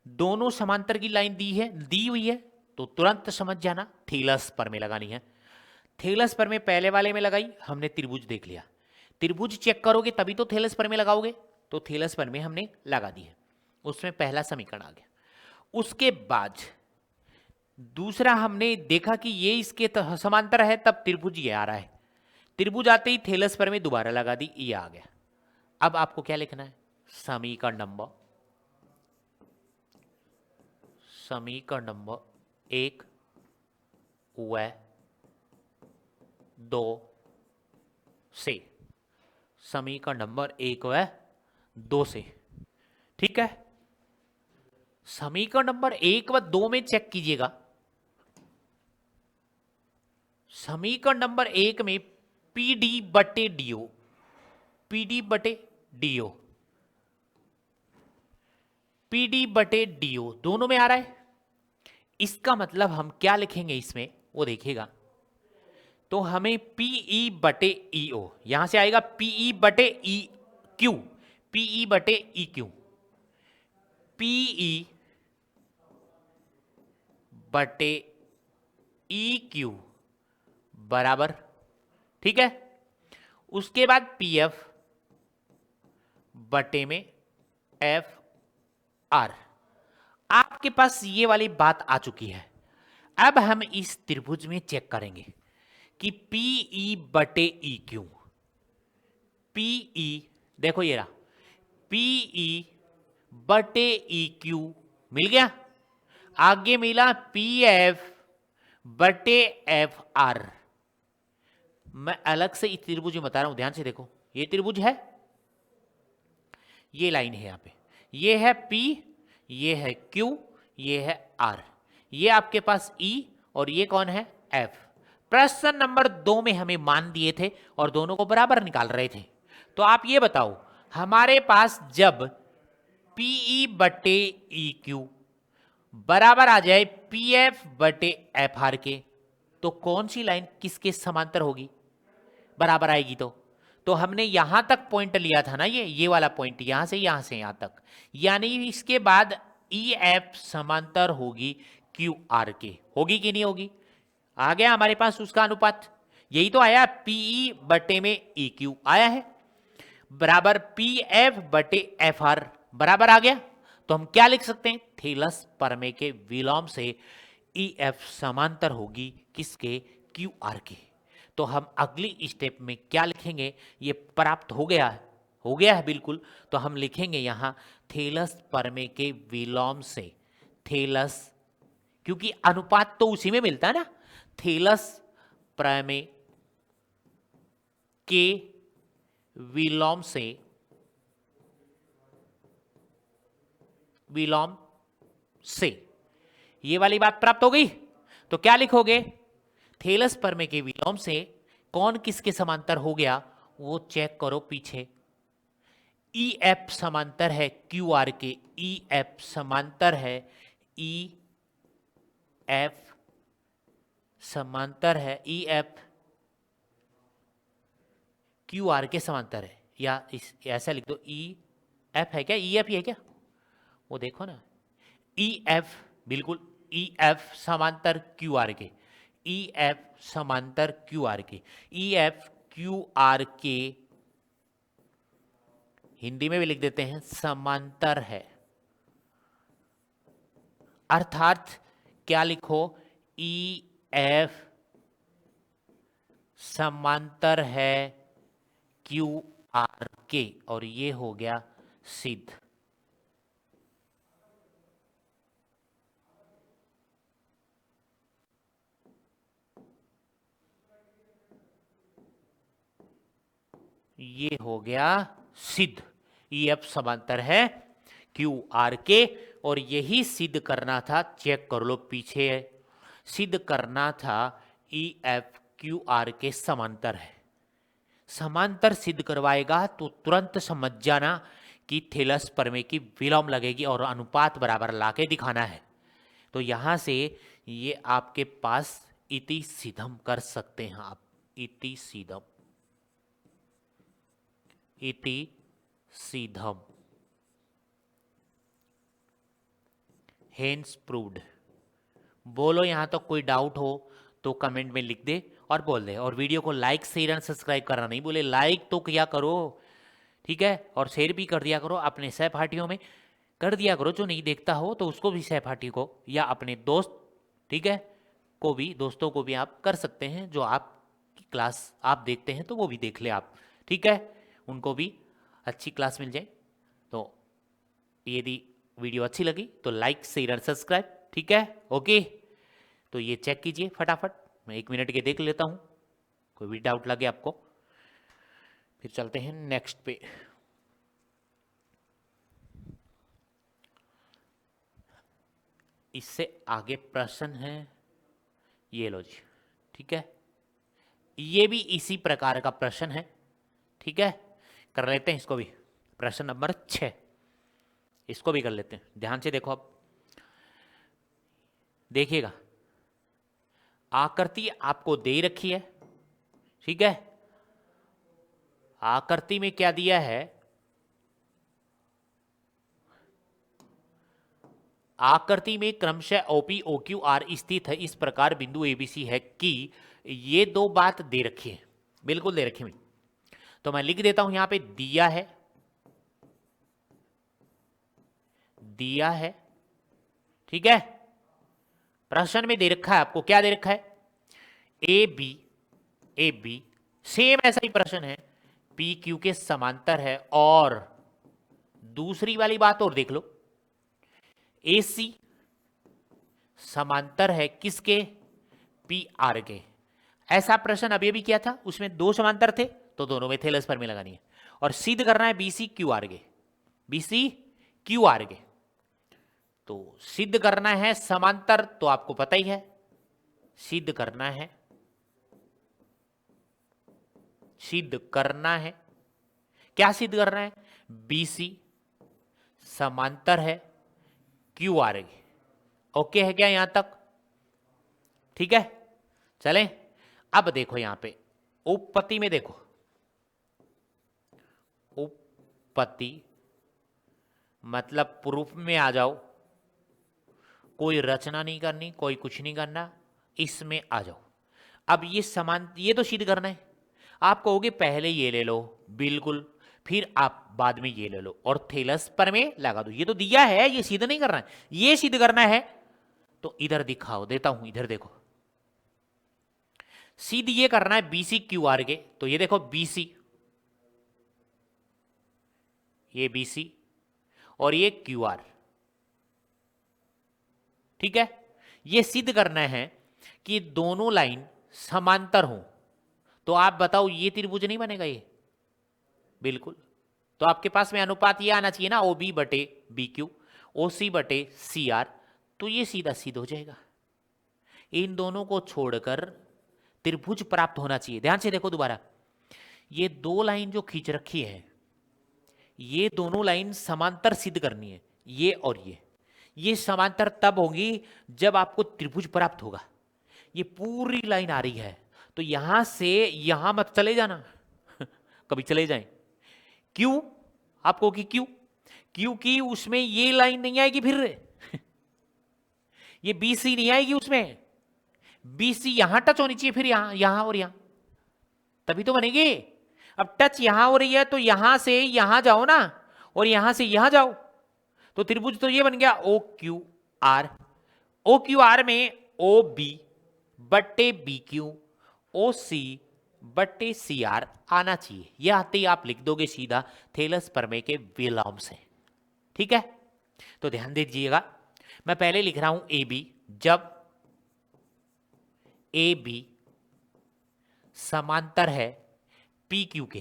दोनों समांतर की लाइन दी हुई है, तो तुरंत समझ जाना थेलस पर में लगानी है। थेलस पर में पहले वाले में लगाई हमने, त्रिभुज देख लिया, त्रिभुज चेक करोगे तभी तो थेलस पर में लगाओगे, तो थेलस पर में हमने लगा दी है, उसमें पहला समीकरण आ गया। उसके बाद दूसरा हमने देखा कि ये इसके समांतर है, तब त्रिभुज ये आ रहा है, त्रिभुज आते ही थेलस पर में दोबारा लगा दी, ये आ गया। अब आपको क्या लिखना है, समीकरण नंबर 1 व 2 से, समीकरण नंबर 1 व 2 से, ठीक है। समीकरण नंबर 1 व 2 में चेक कीजिएगा, समीकरण नंबर 1 में पी डी बटे डीओ, पीडी बटे डीओ, पीडी बटे डीओ दोनों में आ रहा है। इसका मतलब हम क्या लिखेंगे इसमें वो देखिएगा, तो हमें पीई बटे ईओ, यहां से आएगा पीई बटे ई क्यू, पीई बटे ई क्यू, पीई बटे ई क्यू बराबर, ठीक है। उसके बाद पीएफ बटे में एफ आर, आपके पास ये वाली बात आ चुकी है। अब हम इस त्रिभुज में चेक करेंगे कि पीई बटे ई क्यू, पीई देखो ये रहा, पीई बटे ई क्यू मिल गया, आगे मिला पी एफ बटे एफ आर। मैं अलग से इस त्रिभुज में बता रहा हूं, ध्यान से देखो, ये त्रिभुज है, ये लाइन है यहां पे, ये है P, ये है Q, ये है R, ये आपके पास E और ये कौन है F। प्रश्न नंबर 2 में हमें मान दिए थे और दोनों को बराबर निकाल रहे थे, तो आप ये बताओ हमारे पास जब PE बटे EQ बराबर आ जाए PF बटे FR के, तो कौन सी लाइन किसके समांतर होगी, बराबर आएगी। तो हमने यहां तक पॉइंट लिया था ना, ये वाला पॉइंट, यहां से यहां तक, यानी इसके बाद ई एफ समांतर होगी क्यू आर के, होगी कि नहीं होगी, आ गया हमारे पास उसका अनुपात, यही तो आया, पीई बटे में ई क्यू आया है, बराबर पी एफ बटे एफ आर बराबर आ गया। तो हम क्या लिख सकते हैं, थेलस प्रमेय के विलोम से ई एफ समांतर होगी किसके, क्यू आर के। तो हम अगली स्टेप में क्या लिखेंगे, ये प्राप्त हो गया है बिल्कुल। तो हम लिखेंगे यहां थेलस प्रमेय के विलोम से, थेलस, क्योंकि अनुपात तो उसी में मिलता है ना, थेलस प्रमेय के विलोम से ये वाली बात प्राप्त हो गई। तो क्या लिखोगे, थेलस प्रमेय के विलोम से कौन किसके समांतर हो गया वो चेक करो पीछे, ई एफ समांतर है क्यू आर के, ई एफ समांतर है, ई एफ समांतर है, ई एफ क्यू आर के समांतर है, या ऐसा लिख दो, ई एफ है क्या, ई एफ ही है क्या, वो देखो ना, ई एफ बिल्कुल, ई एफ समांतर क्यू आर के, ई एफ समांतर क्यू आर के, ई एफ क्यू आर के हिंदी में भी लिख देते हैं समांतर है, अर्थात क्या लिखो, ई एफ समांतर है क्यू आर के, और ये हो गया सिद्ध। ये हो गया सिद्ध, ई एफ समांतर है क्यू आर के, और यही सिद्ध करना था, चेक कर लो पीछे है, सिद्ध करना था ई एफ क्यू आर के समांतर है। समांतर सिद्ध करवाएगा तो तुरंत समझ जाना कि थेलस परमे की विलोम लगेगी और अनुपात बराबर लाके दिखाना है। तो यहां से ये आपके पास इति सीधम कर सकते हैं आप, इति सीधम, इति सीधम, हेंस प्रूव्ड। बोलो यहां तक कोई डाउट हो तो कमेंट में लिख दे और बोल दे, और वीडियो को लाइक शेयर एंड सब्सक्राइब करना नहीं बोले, लाइक तो किया करो, ठीक है, और शेयर भी कर दिया करो, अपने सहपाठियों में कर दिया करो, जो नहीं देखता हो तो उसको भी, सहपाठी को या अपने दोस्त, ठीक है, को भी, दोस्तों को भी आप कर सकते हैं, जो आपकी क्लास आप देखते हैं तो वो भी देख ले आप, ठीक है, उनको भी अच्छी क्लास मिल जाए। तो यदि वीडियो अच्छी लगी तो लाइक शेयर और सब्सक्राइब, ठीक है, ओके। तो ये चेक कीजिए फटाफट, मैं 1 मिनट के देख लेता हूं, कोई भी डाउट लगे आपको, फिर चलते हैं नेक्स्ट पे। इससे आगे प्रश्न है, ये लो जी, ठीक है, ये भी इसी प्रकार का प्रश्न है, ठीक है, कर लेते हैं इसको भी, प्रश्न नंबर 6, इसको भी कर लेते हैं, ध्यान से देखो। अब देखिएगा, आकृति आपको दे रखी है, ठीक है, आकृति में क्या दिया है, आकृति में क्रमशः ओपी ओक्यू आर स्थित है, इस प्रकार बिंदु एबीसी है कि, ये दो बात दे रखी है, बिल्कुल दे रखी है। तो मैं लिख देता हूं यहां पे, दिया है, दिया है, ठीक है, प्रश्न में दे रखा है आपको, क्या दे रखा है, ए बी सेम ऐसा ही प्रश्न है, पी क्यू के समांतर है, और दूसरी वाली बात और देख लो, ए सी समांतर है किसके, पी आर के। ऐसा प्रश्न अभी भी किया था, उसमें 2 समांतर थे तो दोनों में थेलस परमे लगानी है, और सिद्ध करना है बीसी क्यू आर के, बीसी क्यू आर के। तो सिद्ध करना है समांतर, तो आपको पता ही है, सिद्ध करना है, सिद्ध करना है, क्या सिद्ध करना है, बीसी समांतर है क्यू आर के। ओके है क्या यहां तक, ठीक है, चलें। अब देखो यहां पे उपपत्ति में देखो, उपपत्ति मतलब प्रूफ में आ जाओ, कोई रचना नहीं करनी, कोई कुछ नहीं करना, इसमें आ जाओ। अब ये समान, ये तो सिद्ध करना है, आप कहोगे पहले ये ले लो, बिल्कुल, फिर आप बाद में ये ले लो और थेलस परमे लगा दो, ये तो दिया है, ये सिद्ध नहीं करना है, ये सिद्ध करना है तो इधर दिखाओ, देता हूं, इधर देखो, सिद्ध ये करना है बीसी क्यू आर के, तो ये देखो बीसी, ये बीसी और ये क्यू आर, ठीक है, ये सिद्ध करना है कि दोनों लाइन समांतर हो, तो आप बताओ ये त्रिभुज नहीं बनेगा ये, बिल्कुल, तो आपके पास में अनुपात ये आना चाहिए ना, ओ बी बटे बी क्यू, ओ सी बटे सी आर, तो ये सीधा सिद्ध हो जाएगा। इन दोनों को छोड़कर त्रिभुज प्राप्त होना चाहिए। ध्यान से देखो दोबारा, ये 2 लाइन जो खींच रखी है, ये दोनों लाइन समांतर सिद्ध करनी है, ये और ये समांतर तब होगी जब आपको त्रिभुज प्राप्त होगा। ये पूरी लाइन आ रही है तो यहां से यहां मत चले जाना कभी चले जाएं, क्यों, आपको कि क्यों, क्योंकि उसमें ये लाइन नहीं आएगी, फिर ये बीसी नहीं आएगी उसमें, बीसी यहां टच होनी चाहिए, फिर यहां और यहां, तभी तो बनेगी। अब टच यहां हो रही है तो यहां से यहां जाओ ना, और यहां से यहां जाओ, तो त्रिभुज तो ये बन गया O Q R, O Q R में ओ बी बट्टे बी क्यू, ओ सी बट्टे सी आर आना चाहिए, यह आते ही आप लिख दोगे सीधा थेलस परमे के विलोम से, ठीक है। तो ध्यान दीजिएगा, मैं पहले लिख रहा हूं ए बी, जब ए बी समांतर है पी क्यू के,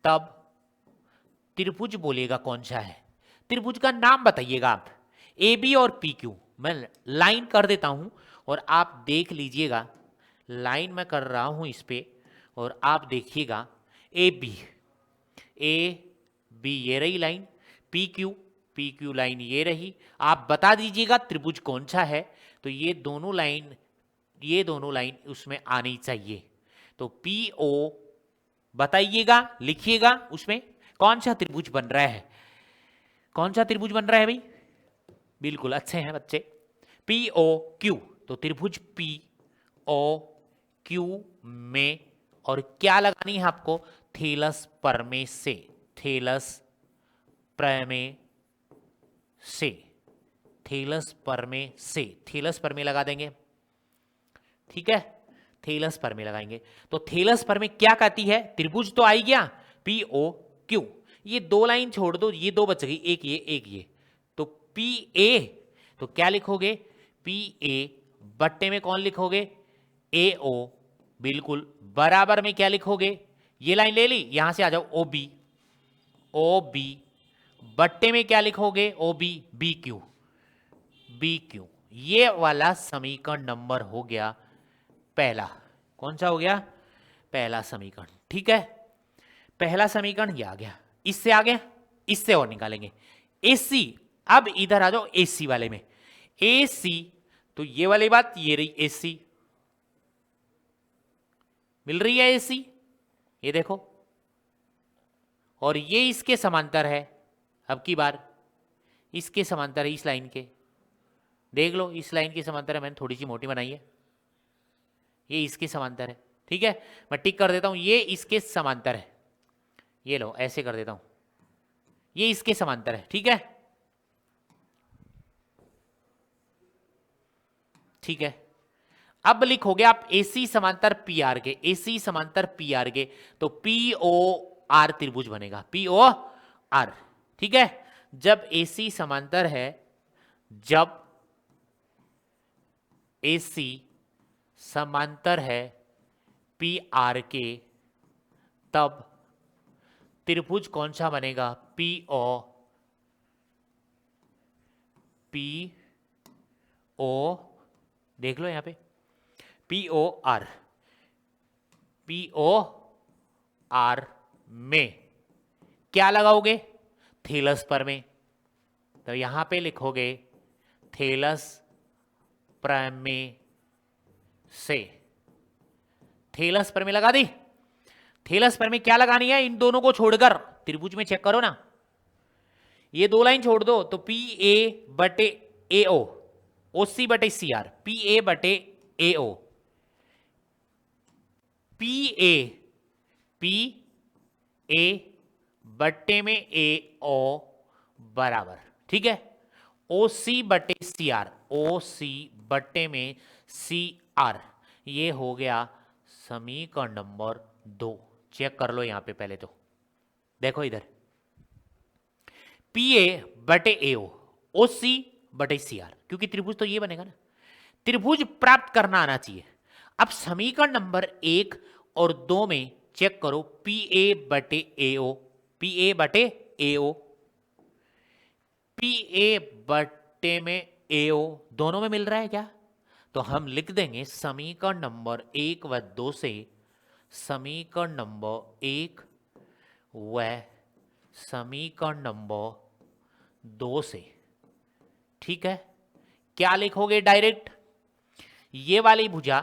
तब त्रिभुज बोलेगा कौन सा है, त्रिभुज का नाम बताइएगा आप, ए बी और पी क्यू। मैं लाइन कर देता हूं और आप देख लीजिएगा, लाइन मैं कर रहा हूं इस पे और आप देखिएगा, ए बी ये रही लाइन, पी क्यू लाइन ये रही। आप बता दीजिएगा त्रिभुज कौन सा है। तो ये दोनों लाइन उसमें आनी चाहिए। तो पी ओ बताइएगा, लिखिएगा उसमें कौन सा त्रिभुज बन रहा है, कौन सा त्रिभुज बन रहा है भाई। बिल्कुल अच्छे हैं बच्चे। पी ओ क्यू, तो त्रिभुज पी ओ क्यू में, और क्या लगानी है आपको, थेलस प्रमेय से, थेलस प्रमेय से, थेलस प्रमेय से, थेलस प्रमेय लगा देंगे। ठीक है, थेलस प्रमेय लगाएंगे। तो थेलस प्रमेय क्या कहती है, त्रिभुज तो आई गया पी ओ क्यू, ये दो लाइन छोड़ दो, ये दो बच गई, एक ये एक ये, तो पी ए, तो क्या लिखोगे, पी ए बट्टे में कौन लिखोगे, ए ओ, बिल्कुल बराबर में क्या लिखोगे, ये लाइन ले ली, यहां से आ जाओ ओ बी, ओ बी बट्टे में क्या लिखोगे, ओ बी, बी क्यू। ये वाला समीकरण नंबर हो गया पहला। कौन सा हो गया, पहला समीकरण। ठीक है, पहला समीकरण ये आ गया। इससे आ गया, इससे और निकालेंगे एसी। अब इधर आ जाओ एसी वाले में, एसी, तो ये वाली बात ये रही एसी, मिल रही है एसी, ये देखो, और ये इसके समांतर है। अब की बार इसके समांतर है, इस लाइन के, देख लो इस लाइन के समांतर है, मैंने थोड़ी सी मोटी बनाई है, ये इसके समांतर है। ठीक है, मैं टिक कर देता हूं, ये इसके समांतर है, ये लो ऐसे कर देता हूं, ये इसके समांतर है। ठीक है, ठीक है, अब लिखोगे आप एसी समांतर पी आर के, एसी समांतर पी आर के, तो पी ओ आर त्रिभुज बनेगा, पी ओ आर। ठीक है, जब एसी समांतर है, जब एसी समांतर है पी आर के, तब त्रिभुज कौन सा बनेगा, पी ओ, देख लो यहां पे, P O R, P O R में क्या लगाओगे, थेलस प्रमेय, तो यहां पे लिखोगे थेलस प्रमेय से, थेलस प्रमेय लगा दी। थेलस प्रमेय क्या लगानी है, इन दोनों को छोड़कर त्रिभुज में चेक करो ना, ये दो लाइन छोड़ दो, तो पी ए बटे ए ओ, ओ सी बटे सी आर, पी ए बटे ए ओ, पी ए बट्टे में ए ओ बराबर, ठीक है, ओ सी बटे सी आर, ओ सी बट्टे में सी आर, ये हो गया समीकरण नंबर 2। चेक कर लो यहां पे पहले, तो देखो इधर, पी ए बटे ए ओ सी बटे सी आर, क्योंकि त्रिभुज तो ये बनेगा ना, त्रिभुज प्राप्त करना आना चाहिए। अब समीकरण नंबर 1 और 2 में चेक करो, पी ए बटे ए ओ, पी ए बटे ए ओ, पी ए बटे में ए ओ दोनों में मिल रहा है क्या, तो हम लिख देंगे समीकरण नंबर 1 व 2 से, समीकरण नंबर 1 व समीकरण नंबर 2 से। ठीक है, क्या लिखोगे डायरेक्ट, ये वाली भुजा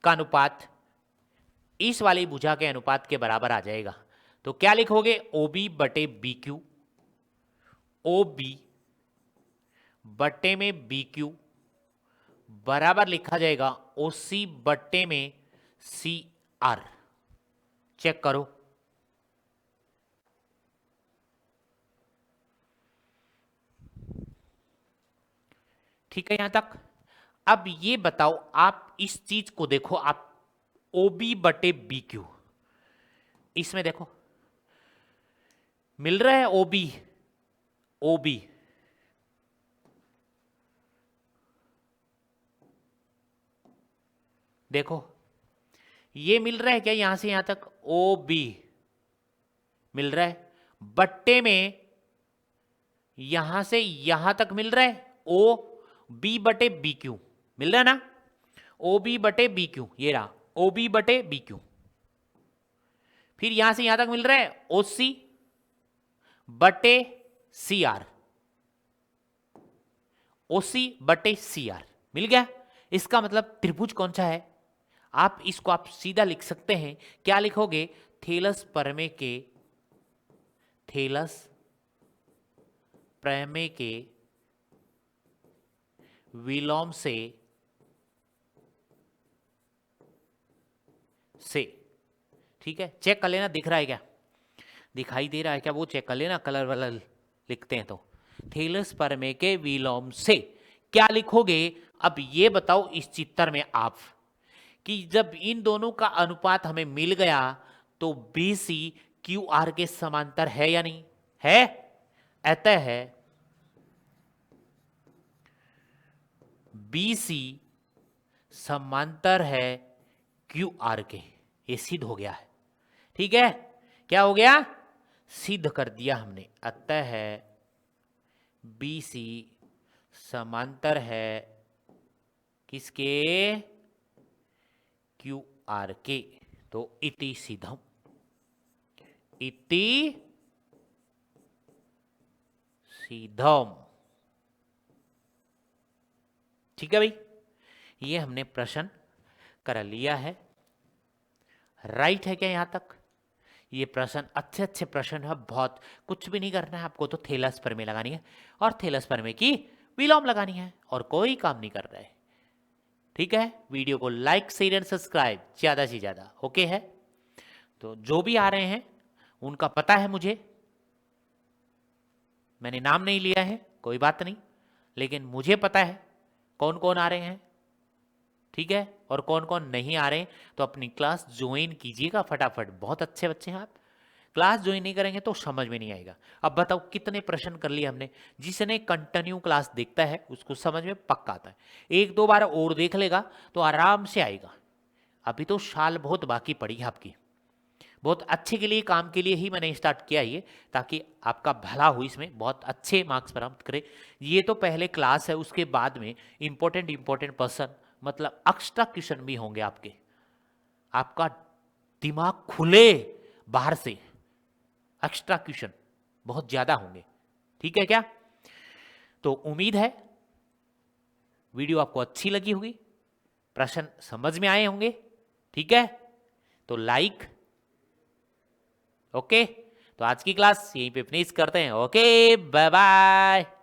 का अनुपात इस वाली भुजा के अनुपात के बराबर आ जाएगा, तो क्या लिखोगे, ओ बी बटे बी क्यू, ओ बी बट्टे में बी क्यू बराबर लिखा जाएगा ओ सी बट्टे में सी आर। चेक करो, ठीक है यहां तक। अब ये बताओ, आप इस चीज को देखो, आप ओ बी बटे बी क्यू, इसमें देखो मिल रहा है ओ बी, देखो ये मिल रहा है क्या, यहां से यहां तक ओ बी मिल रहा है, बट्टे में यहां से यहां तक मिल रहा है ओ बी बटे बी क्यू, मिल रहा है ना, ओ बी बटे बी क्यू, ये रहा ओ बी बटे बी क्यू। फिर यहां से यहां तक मिल रहा है ओ सी बटे सी आर, ओ सी बटे सी आर मिल गया। इसका मतलब त्रिभुज कौन सा है, आप इसको आप सीधा लिख सकते हैं, क्या लिखोगे, थेलस प्रमेय के, थेलस प्रमेय के विलोम से ठीक है। चेक कर लेना, दिख रहा है क्या, दिखाई दे रहा है क्या, वो चेक कर लेना, कलर वलर लिखते हैं तो। थेलस प्रमेय के विलोम से क्या लिखोगे, अब ये बताओ इस चित्र में आप कि जब इन दोनों का अनुपात हमें मिल गया तो बी सी क्यू आर के समांतर है या नहीं है, अतः है बी सी समांतर है क्यू आर के, ये सिद्ध हो गया है। ठीक है, क्या हो गया, सिद्ध कर दिया हमने, अतः है बी सी समांतर है किसके, क्यू आर के। तो इति सिद्धम, इति सिद्धम। ठीक है भाई, ये हमने प्रश्न कर लिया है। राइट है क्या यहां तक, ये प्रश्न अच्छे अच्छे प्रश्न है, बहुत कुछ भी नहीं करना है आपको, तो थेलस प्रमेय लगानी है और थेलस प्रमेय की विलोम लगानी है और कोई काम नहीं कर रहा है। ठीक है, वीडियो को लाइक शेयर एंड सब्सक्राइब ज्यादा से ज्यादा, ओके है। तो जो भी आ रहे हैं उनका पता है मुझे, मैंने नाम नहीं लिया है कोई बात नहीं, लेकिन मुझे पता है कौन कौन आ रहे हैं, ठीक है, और कौन कौन नहीं आ रहे हैं। तो अपनी क्लास ज्वाइन कीजिएगा फटाफट, बहुत अच्छे बच्चे हैं आप, क्लास ज्वाइन नहीं करेंगे तो समझ में नहीं आएगा। अब बताओ कितने प्रश्न कर लिए हमने, जिसने कंटिन्यू क्लास देखता है उसको समझ में पक्का आता है, एक दो बार और देख लेगा तो आराम से आएगा। अभी तो साल बहुत बाकी पड़ी है आपकी, बहुत अच्छे के लिए काम के लिए ही मैंने स्टार्ट किया ये, ताकि आपका भला हो, इसमें बहुत अच्छे मार्क्स प्राप्त करे। ये तो पहले क्लास है, उसके बाद में इंपॉर्टेंट पर्सन मतलब एक्स्ट्रा क्वेश्चन भी होंगे आपके, आपका दिमाग खुले बाहर से, एक्स्ट्रा क्वेश्चन बहुत ज्यादा होंगे। ठीक है क्या, तो उम्मीद है वीडियो आपको अच्छी लगी होगी, प्रश्न समझ में आए होंगे। ठीक है, तो लाइक, ओके। तो आज की क्लास यहीं पे फिनिश करते हैं, ओके बाय बाय।